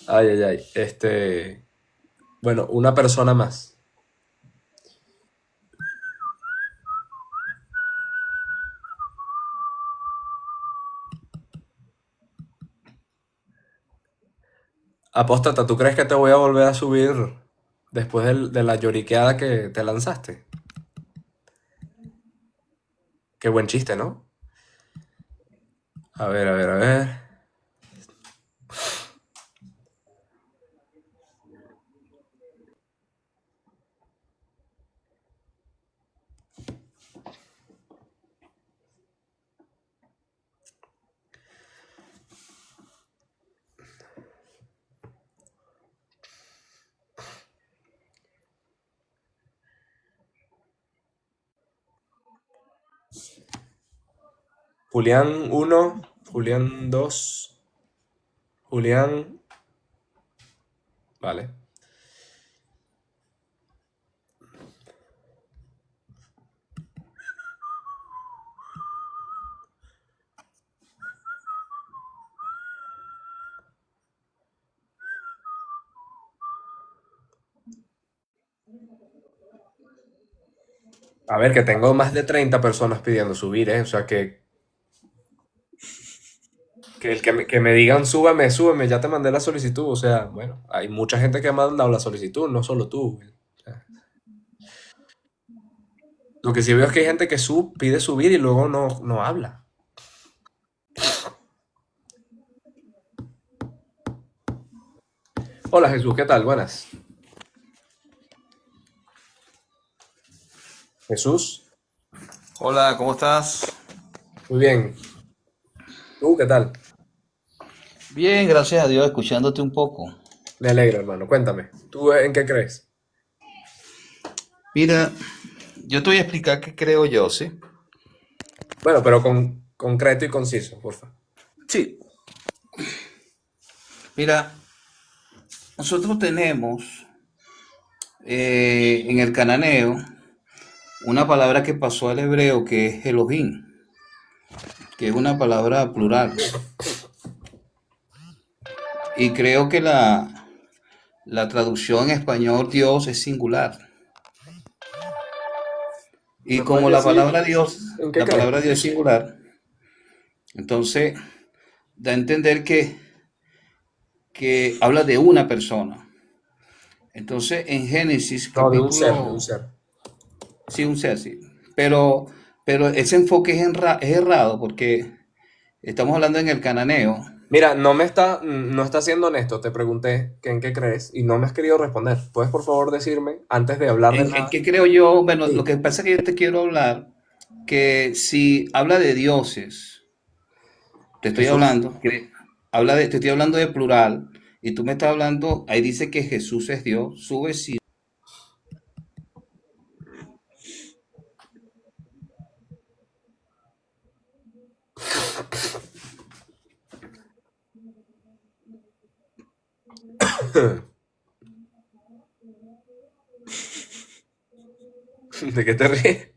Ay. Bueno, una persona más. Apóstata, ¿tú crees que te voy a volver a subir después de la lloriqueada que te lanzaste? Qué buen chiste, ¿no? A ver. Julián 1, Julián 2, Julián... Vale. A ver, que tengo más de 30 personas pidiendo subir, ¿eh? O sea, que me digan súbeme, súbeme, ya te mandé la solicitud. O sea, bueno, hay mucha gente que ha mandado la solicitud, no solo tú. O sea, lo que sí veo es que hay gente que pide subir y luego no habla. Hola Jesús, ¿qué tal? Buenas. Jesús, Hola, ¿cómo estás? muy bien. ¿Tú qué tal? Bien, gracias a Dios, escuchándote un poco. Me alegro, hermano. Cuéntame, ¿tú en qué crees? Mira, yo te voy a explicar qué creo yo, ¿sí? Bueno, pero con concreto y conciso, porfa. Sí. Mira, nosotros tenemos en el cananeo una palabra que pasó al hebreo que es Elohim, que es una palabra plural. Y creo que la traducción en español Dios es singular. Y ¿Me como puedes la decir palabra Dios, en qué la crees? palabra Dios es singular, entonces da a entender que habla de una persona. Entonces en Génesis No, de un capítulo, ser. sí, un ser, sí. Pero ese enfoque es errado porque estamos hablando en el cananeo. Mira, no está siendo honesto. Te pregunté que en qué crees y no me has querido responder. ¿Puedes por favor decirme antes de hablar de ¿En nada? qué creo yo? Bueno, lo Sí. que pasa es que yo te quiero hablar que si habla de dioses, te estoy Jesús. hablando, te estoy hablando de plural, y tú me estás hablando, ahí dice que Jesús es Dios, sube si ¿De qué te ríes?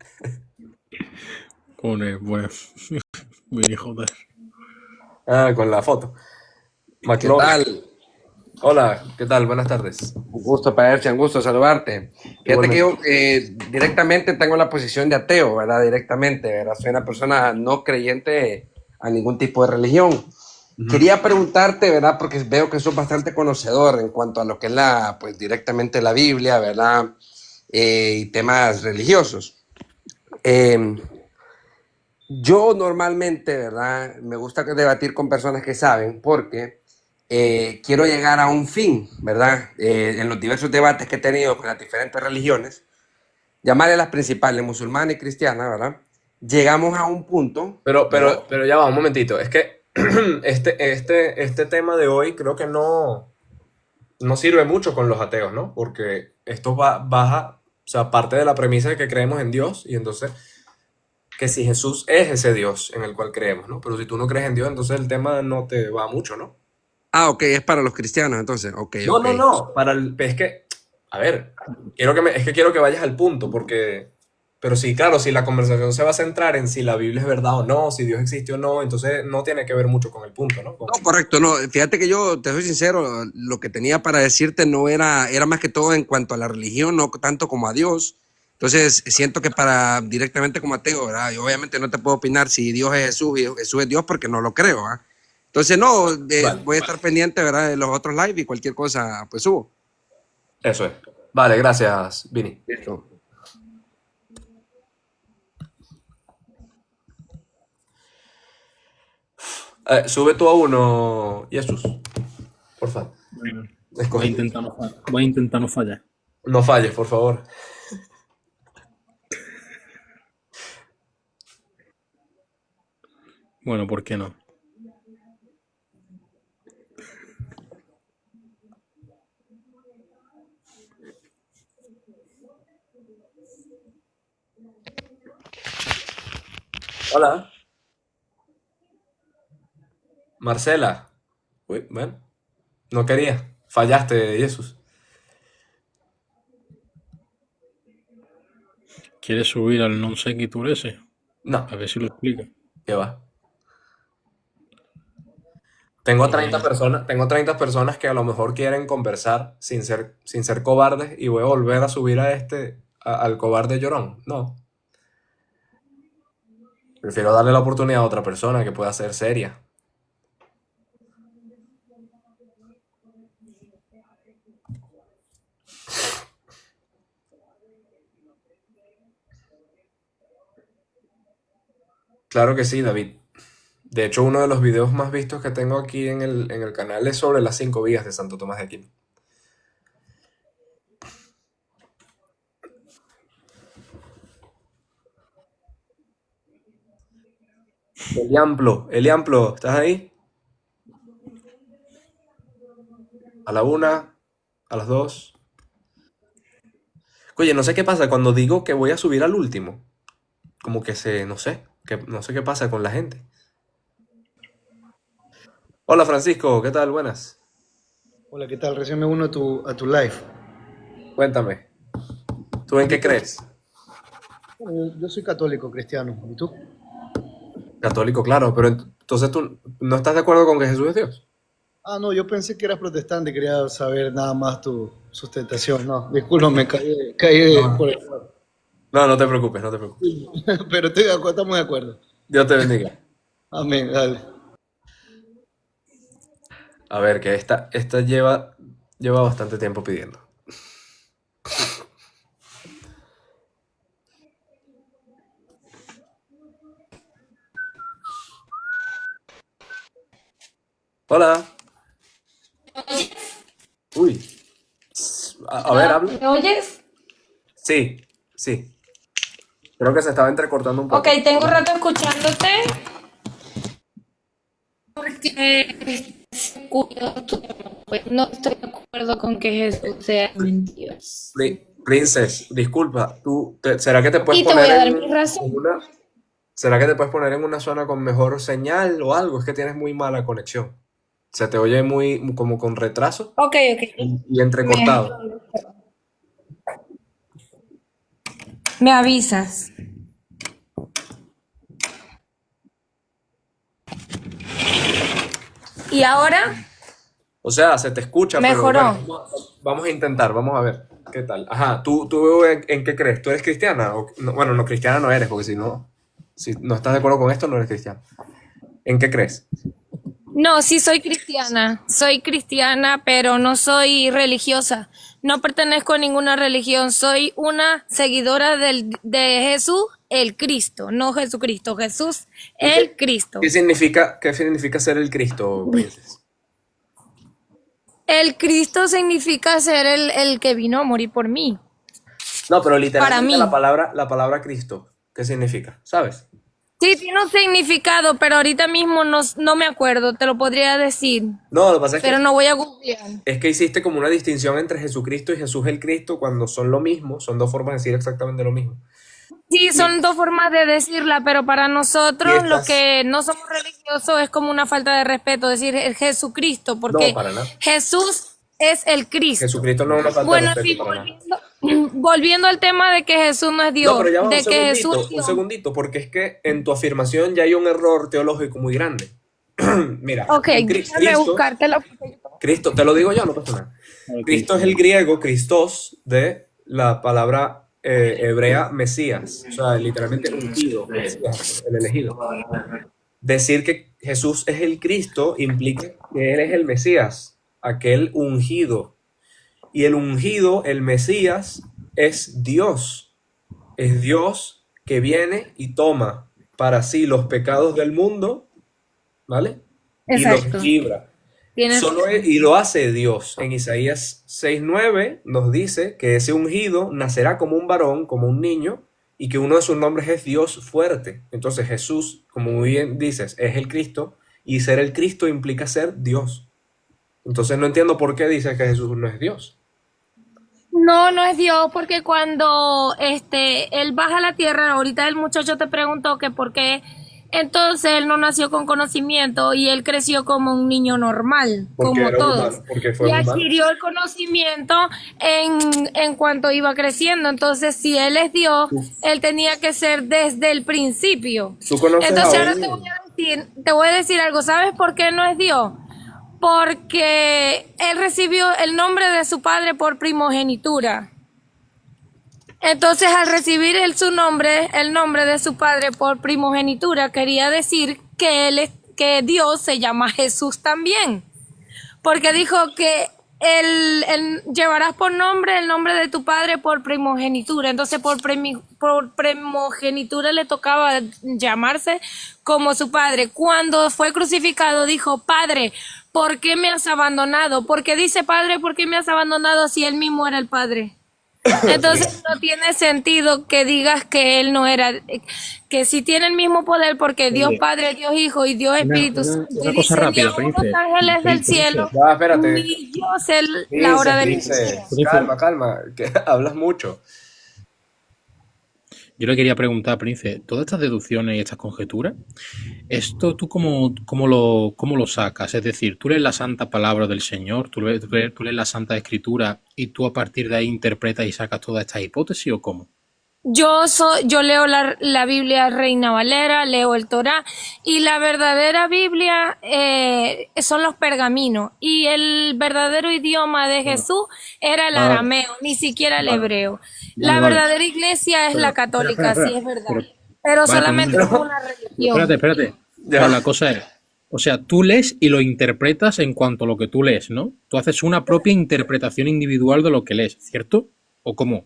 Bueno, muy joder. Ah, con la foto. ¿Qué McLovin. tal? Hola, ¿qué tal? Buenas tardes. Un gusto, Paercia, un gusto saludarte. Fíjate que Igualmente. yo directamente tengo la posición de ateo, ¿verdad? Directamente, ¿verdad? Soy una persona no creyente a ningún tipo de religión. Ujú. Quería preguntarte, ¿verdad? Porque veo que sos bastante conocedor en cuanto a lo que es pues directamente la Biblia, ¿verdad? Y temas religiosos. Eh, yo normalmente, ¿verdad? Me gusta debatir con personas que saben porque quiero llegar a un fin, ¿verdad? En los diversos debates que he tenido con las diferentes religiones, llamarle las principales, musulmana y cristiana, ¿verdad? Llegamos a un punto, ¿verdad? Pero ya va, un momentito. Es que este tema de hoy creo que no sirve mucho con los ateos, ¿no? Porque esto baja, o sea, parte de la premisa de que creemos en Dios y entonces que si Jesús es ese Dios en el cual creemos, ¿no? Pero si tú no crees en Dios, entonces el tema no te va mucho, ¿no? Ah, ok, es para los cristianos, entonces, ok, No, ok. no, no. Es que, a ver, es que quiero que vayas al punto, porque, pero sí, claro, si la conversación se va a centrar en si la Biblia es verdad o no, si Dios existe o no, entonces no tiene que ver mucho con el punto, ¿no? No, correcto, no, fíjate que yo, te soy sincero, lo que tenía para decirte no era más que todo en cuanto a la religión, no tanto como a Dios. Entonces, siento que para directamente como ateo, ¿verdad? Yo obviamente no te puedo opinar si Dios es Jesús y Jesús es Dios porque no lo creo, ¿ah? Entonces, no, Vale, voy a estar pendiente, ¿verdad? De los otros live y cualquier cosa, pues subo. eso es. Vale, gracias, Vini. Listo. Sube tú a uno, Jesús, por favor. Bueno, Escoge. voy a intentar no fallar. No falles, por favor. Bueno, ¿por qué no? Hola. Marcela. Uy, bueno, no quería. Fallaste, Jesús. ¿Quieres subir al non sequitur ese? No, A ver si lo explica. ¿qué va? Tengo Porque 30 personas que a lo mejor quieren conversar sin ser cobardes y voy a volver a subir al cobarde llorón. No. Prefiero darle la oportunidad a otra persona que pueda ser seria. Claro que sí, David. De hecho, uno de los videos más vistos que tengo aquí en el canal es sobre las 5 vías de Santo Tomás de Aquino. Eliamplo, ¿estás ahí? A la 1, a las 2. Oye, no sé qué pasa cuando digo que voy a subir al último. Como que no sé qué pasa con la gente. Hola Francisco, ¿qué tal? Buenas. Hola, ¿qué tal? Recién me uno a tu live. Cuéntame, ¿tú en qué crees? Bueno, yo soy católico cristiano. ¿Y tú? Católico, claro, pero entonces tú no estás de acuerdo con que Jesús es Dios. Ah, no, yo pensé que eras protestante, quería saber nada más tu sustentación. No, discúlpame, por el... No, no te preocupes, no te preocupes. Pero estoy de acuerdo, estamos de acuerdo. Dios te bendiga. Amén, dale. A ver, que esta lleva bastante tiempo pidiendo. Hola. Uy. A ver, habla. ¿Me oyes? Sí, sí. Creo que se estaba entrecortando un poco. Ok, tengo rato escuchándote. Porque pues, no estoy de acuerdo con que Jesús sea Dios. Princess, disculpa, ¿será que te puedes Y te voy a dar poner mi razón. ¿será que te puedes poner en una zona con mejor señal o algo? Es que tienes muy mala conexión. Se te oye como con retraso Ok. y entrecortado. Me avisas. ¿Y ahora? O sea, se te escucha, Mejoró. pero bueno, vamos a intentar, vamos a ver qué tal. Ajá, ¿tú en qué crees? ¿Tú eres cristiana? Bueno, no, cristiana no eres, porque si no estás de acuerdo con esto, no eres cristiana. ¿En qué crees? No, sí soy cristiana, pero no soy religiosa. No pertenezco a ninguna religión. Soy una seguidora de Jesús, el Cristo, no Jesucristo, Jesús, el Cristo. ¿Qué significa ser el Cristo, Princess? El Cristo significa ser el que vino a morir por mí. No, pero literalmente Para mí. la palabra Cristo, ¿qué significa? ¿Sabes? Sí, tiene un significado, pero ahorita mismo no me acuerdo, te lo podría decir. No, lo que pasa es Pero que no voy a googlear. es que hiciste como una distinción entre Jesucristo y Jesús el Cristo cuando son lo mismo, son dos formas de decir exactamente lo mismo. Sí, son dos formas de decirla, pero para nosotros, los que no somos religiosos, es como una falta de respeto decir el Jesucristo, porque No, para nada. Jesús es el Cristo. Jesucristo no es una falta Bueno, de sí, respeto para nada. volviendo al tema de que Jesús no es Dios, No, pero ya va de que Jesús es un Dios. segundito, porque es que en tu afirmación ya hay un error teológico muy grande. Mira, Ok, déjame buscártelo. Cristo, te lo digo yo, no pasa nada. Cristo es el griego, Christos, de la palabra hebrea Mesías, o sea, literalmente ungido, Mesías, el elegido. Decir que Jesús es el Cristo implica que Él es el Mesías, aquel ungido. Y el ungido, el Mesías, es Dios. Es Dios que viene y toma para sí los pecados del mundo, ¿vale? Exacto. Y los libra. Tienes Y lo hace Dios. En Isaías 6:9 nos dice que ese ungido nacerá como un varón, como un niño, y que uno de sus nombres es Dios fuerte. Entonces Jesús, como muy bien dices, es el Cristo, y ser el Cristo implica ser Dios. Entonces no entiendo por qué dices que Jesús no es Dios. No es Dios, porque cuando él baja a la tierra, ahorita el muchacho te preguntó que por qué Entonces él no nació con conocimiento y él creció como un niño normal, Porque como era todos. humano, porque fue Y humano. adquirió el conocimiento en cuanto iba creciendo. Entonces, si él es Dios, él tenía que ser desde el principio. Tú conoces Entonces, a ahora un... te voy a decir algo. ¿Sabes por qué no es Dios? Porque él recibió el nombre de su padre por primogenitura. Entonces, al recibir su nombre, el nombre de su padre por primogenitura, quería decir que Dios se llama Jesús también. Porque dijo que llevarás por nombre el nombre de tu padre por primogenitura. Entonces, por primogenitura le tocaba llamarse como su padre. Cuando fue crucificado, dijo: Padre, ¿por qué me has abandonado? Porque dice: Padre, ¿por qué me has abandonado si él mismo era el Padre? Entonces no tiene sentido que digas que él no era, que si tiene el mismo poder, porque Dios Padre, Dios Hijo y Dios Espíritu Santo. Una Y cosa dice: ni rápida, aun los Prince. ángeles del cielo, Ya, espérate. ni yo sé la hora del Prince, día. calma, que hablas mucho. Yo le quería preguntar, Prince, todas estas deducciones y estas conjeturas, ¿esto tú cómo lo sacas? Es decir, tú lees la santa palabra del Señor, tú lees la Santa Escritura y tú a partir de ahí interpretas y sacas todas estas hipótesis, ¿o cómo? Yo leo la Biblia Reina Valera, leo el Torá, y la verdadera Biblia son los pergaminos, y el verdadero idioma de Jesús era el arameo, ni siquiera el hebreo. La verdadera iglesia es la católica, sí es verdad, pero solamente es una religión. Espérate. Pero la cosa es, o sea, tú lees y lo interpretas en cuanto a lo que tú lees, ¿no? Tú haces una propia interpretación individual de lo que lees, ¿cierto? ¿O cómo?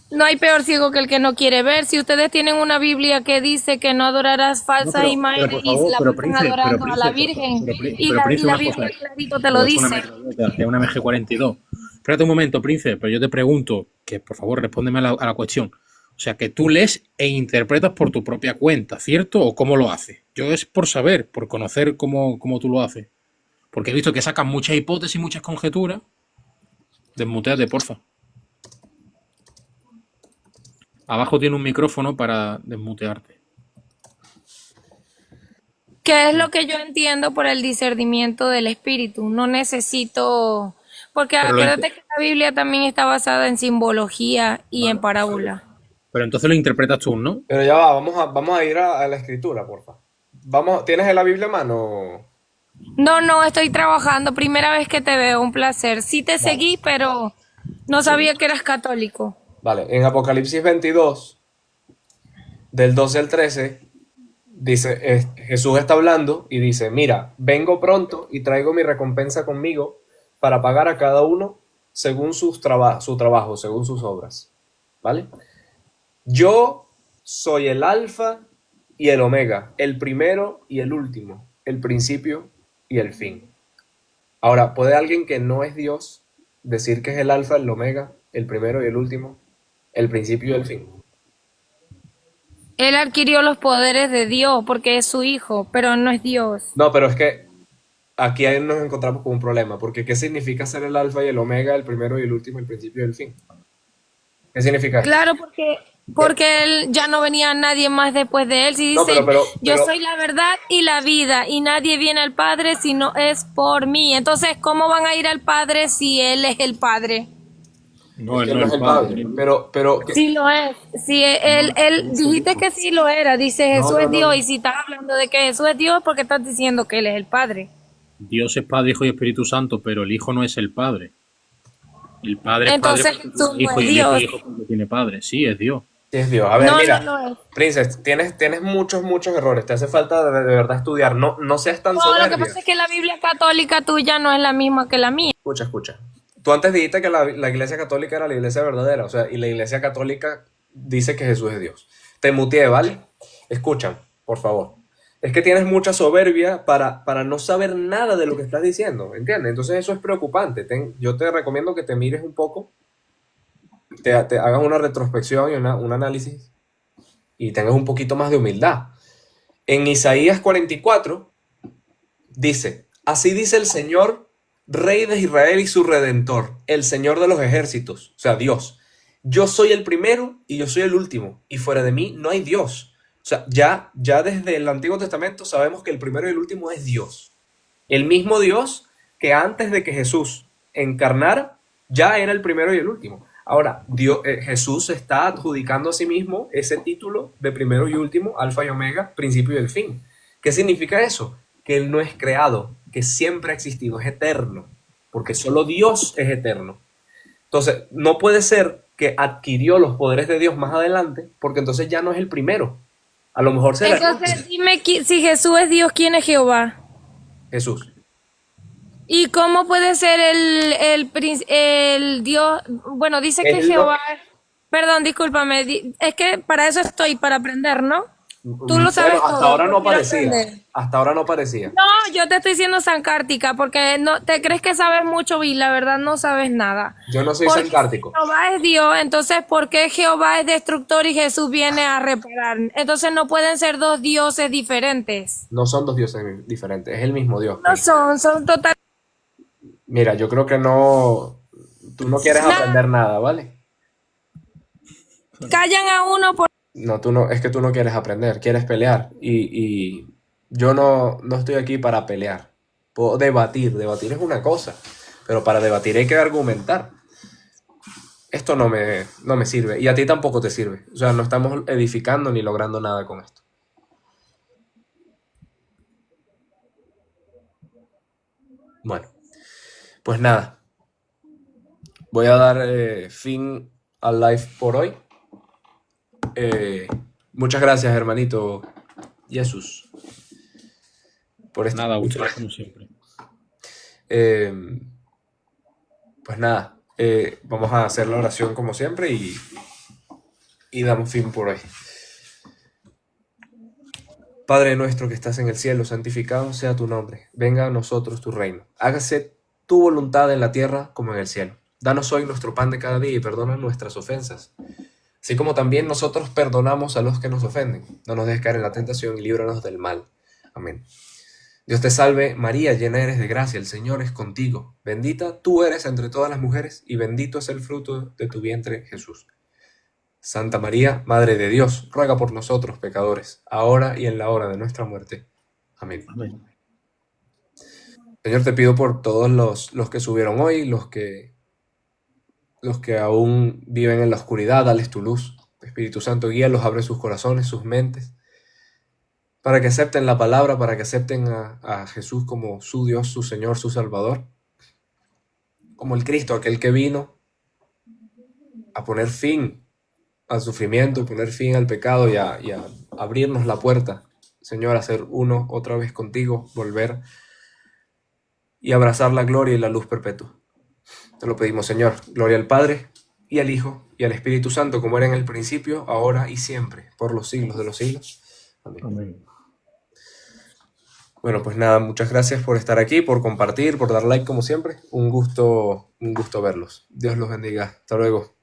No hay peor ciego que el que no quiere ver. Si ustedes tienen una Biblia que dice que no adorarás falsas imágenes por y favor, la pero pasan Prince, adorando pero a la Prince, Virgen, y pero la Prince, una Biblia cosa, clarito te lo dice. es una MG42. Espérate un momento, Prince, pero yo te pregunto, que por favor respóndeme a la cuestión. O sea, que tú lees e interpretas por tu propia cuenta, ¿cierto? ¿O cómo lo haces? Yo es por saber, por conocer cómo tú lo haces. Porque he visto que sacas muchas hipótesis, muchas conjeturas. Desmuteate, porfa. Abajo tiene un micrófono para desmutearte. ¿Qué es lo que yo entiendo por el discernimiento del espíritu? No necesito, porque Pero acuérdate que la Biblia también está basada en simbología y en parábola. Pero entonces lo interpretas tú, ¿no? Pero ya va, vamos a ir a la escritura, porfa. ¿Tienes la Biblia a mano? No, estoy trabajando. Primera vez que te veo, un placer. Sí te seguí, pero no sabía que eras católico. Vale, en Apocalipsis 22, del 12 al 13, dice, Jesús está hablando y dice: mira, vengo pronto y traigo mi recompensa conmigo para pagar a cada uno según su trabajo, según sus obras. ¿Vale? Yo soy el alfa y el omega, el primero y el último, el principio y el fin. Ahora, ¿puede alguien que no es Dios decir que es el alfa, el omega, el primero y el último, el principio y el fin? Él adquirió los poderes de Dios porque es su hijo, pero no es Dios. No, pero es que aquí nos encontramos con un problema, porque ¿qué significa ser el alfa y el omega, el primero y el último, el principio y el fin? ¿Qué significa eso? Claro, porque él ya no venía nadie más después de él. Si dice: No, pero- yo soy la verdad y la vida, y nadie viene al Padre si no es por mí. Entonces, ¿cómo van a ir al Padre si él es el Padre? No, Que él no no es es el padre. padre, pero Sí lo es. Sí, él dijiste que sí lo era. Dice: Jesús no, es no. Dios. Y si estás hablando de que Jesús es Dios, porque estás diciendo que él es el Padre. Dios es Padre, Hijo y Espíritu Santo, pero el Hijo no es el Padre. El Padre Entonces, es Padre, Jesús no Hijo, es y el Hijo Dios. es Hijo cuando tiene Padre. Sí, es Dios. sí es Dios. A ver, No, mira, no lo es. Princess, tienes muchos errores, te hace falta de verdad estudiar, no seas tan No, lo que soberbia. pasa es que la Biblia católica tuya no es la misma que la mía. Escucha. Tú antes dijiste que la iglesia católica era la iglesia verdadera, o sea, y la iglesia católica dice que Jesús es Dios. Te muteé, ¿vale? Escucha, por favor. Es que tienes mucha soberbia para no saber nada de lo que estás diciendo, ¿entiendes? Entonces eso es preocupante. Yo te recomiendo que te mires un poco, te hagas una retrospección y un análisis y tengas un poquito más de humildad. En Isaías 44 dice: así dice el Señor, Rey de Israel y su Redentor, el Señor de los ejércitos, o sea, Dios. Yo soy el primero y yo soy el último, y fuera de mí no hay Dios. sea, ya desde el Antiguo Testamento sabemos que el primero y el último es Dios. El mismo Dios que antes de que Jesús encarnara, ya era el primero y el último. Ahora, Jesús está adjudicando a sí mismo ese título de primero y último, alfa y omega, principio y el fin. ¿Qué significa eso? Que Él no es creado, que siempre ha existido, es eterno, porque solo Dios es eterno. Entonces, no puede ser que adquirió los poderes de Dios más adelante, porque entonces ya no es el primero. A lo mejor será Entonces, dime, si Jesús es Dios, ¿quién es Jehová? Jesús. ¿Y cómo puede ser el Dios? Bueno, dice que Es lo- Jehová. Perdón, discúlpame. Es que para eso estoy, para aprender, ¿no? Tú lo sabes Bueno, hasta todo. ahora no yo quiero parecía. aprender. Hasta ahora no parecía. No, yo te estoy diciendo sancártica, porque no te crees que sabes mucho y la verdad no sabes nada. Yo no soy Porque sancártico. si Jehová es Dios, entonces ¿por qué Jehová es destructor y Jesús viene a reparar? Entonces no pueden ser dos dioses diferentes. No son dos dioses diferentes, es el mismo Dios. No son total. Mira, yo creo que no. Tú no quieres Nada. aprender nada, ¿vale? Callan a uno por. No, es que tú no quieres aprender, quieres pelear. Y yo no estoy aquí para pelear. Puedo debatir es una cosa, pero para debatir hay que argumentar. Esto no me sirve y a ti tampoco te sirve. O sea, no estamos edificando ni logrando nada con esto. Bueno, pues nada. Voy a dar fin al live por hoy. Muchas gracias, hermanito Jesús, por este. Nada, muchas gracias como siempre. Pues nada, vamos a hacer la oración como siempre y damos fin por hoy. Padre nuestro que estás en el cielo, santificado sea tu nombre. Venga a nosotros tu reino. Hágase tu voluntad en la tierra como en el cielo. Danos hoy nuestro pan de cada día y perdona nuestras ofensas, así como también nosotros perdonamos a los que nos ofenden. No nos dejes caer en la tentación y líbranos del mal. Amén. Dios te salve, María, llena eres de gracia, el Señor es contigo. Bendita tú eres entre todas las mujeres, y bendito es el fruto de tu vientre, Jesús. Santa María, Madre de Dios, ruega por nosotros pecadores, ahora y en la hora de nuestra muerte. Amén. Amén. Señor, te pido por todos los que subieron hoy, los que aún viven en la oscuridad, dales tu luz. Espíritu Santo, guíalos, abre sus corazones, sus mentes, para que acepten la palabra, para que acepten a Jesús como su Dios, su Señor, su Salvador, como el Cristo, aquel que vino a poner fin al sufrimiento, poner fin al pecado y a abrirnos la puerta, Señor, a ser uno otra vez contigo, volver y abrazar la gloria y la luz perpetua. Te lo pedimos, Señor. Gloria al Padre, y al Hijo, y al Espíritu Santo, como era en el principio, ahora y siempre, por los siglos de los siglos. Amén. Amén. Bueno, pues nada, muchas gracias por estar aquí, por compartir, por dar like como siempre. Un gusto verlos. Dios los bendiga. Hasta luego.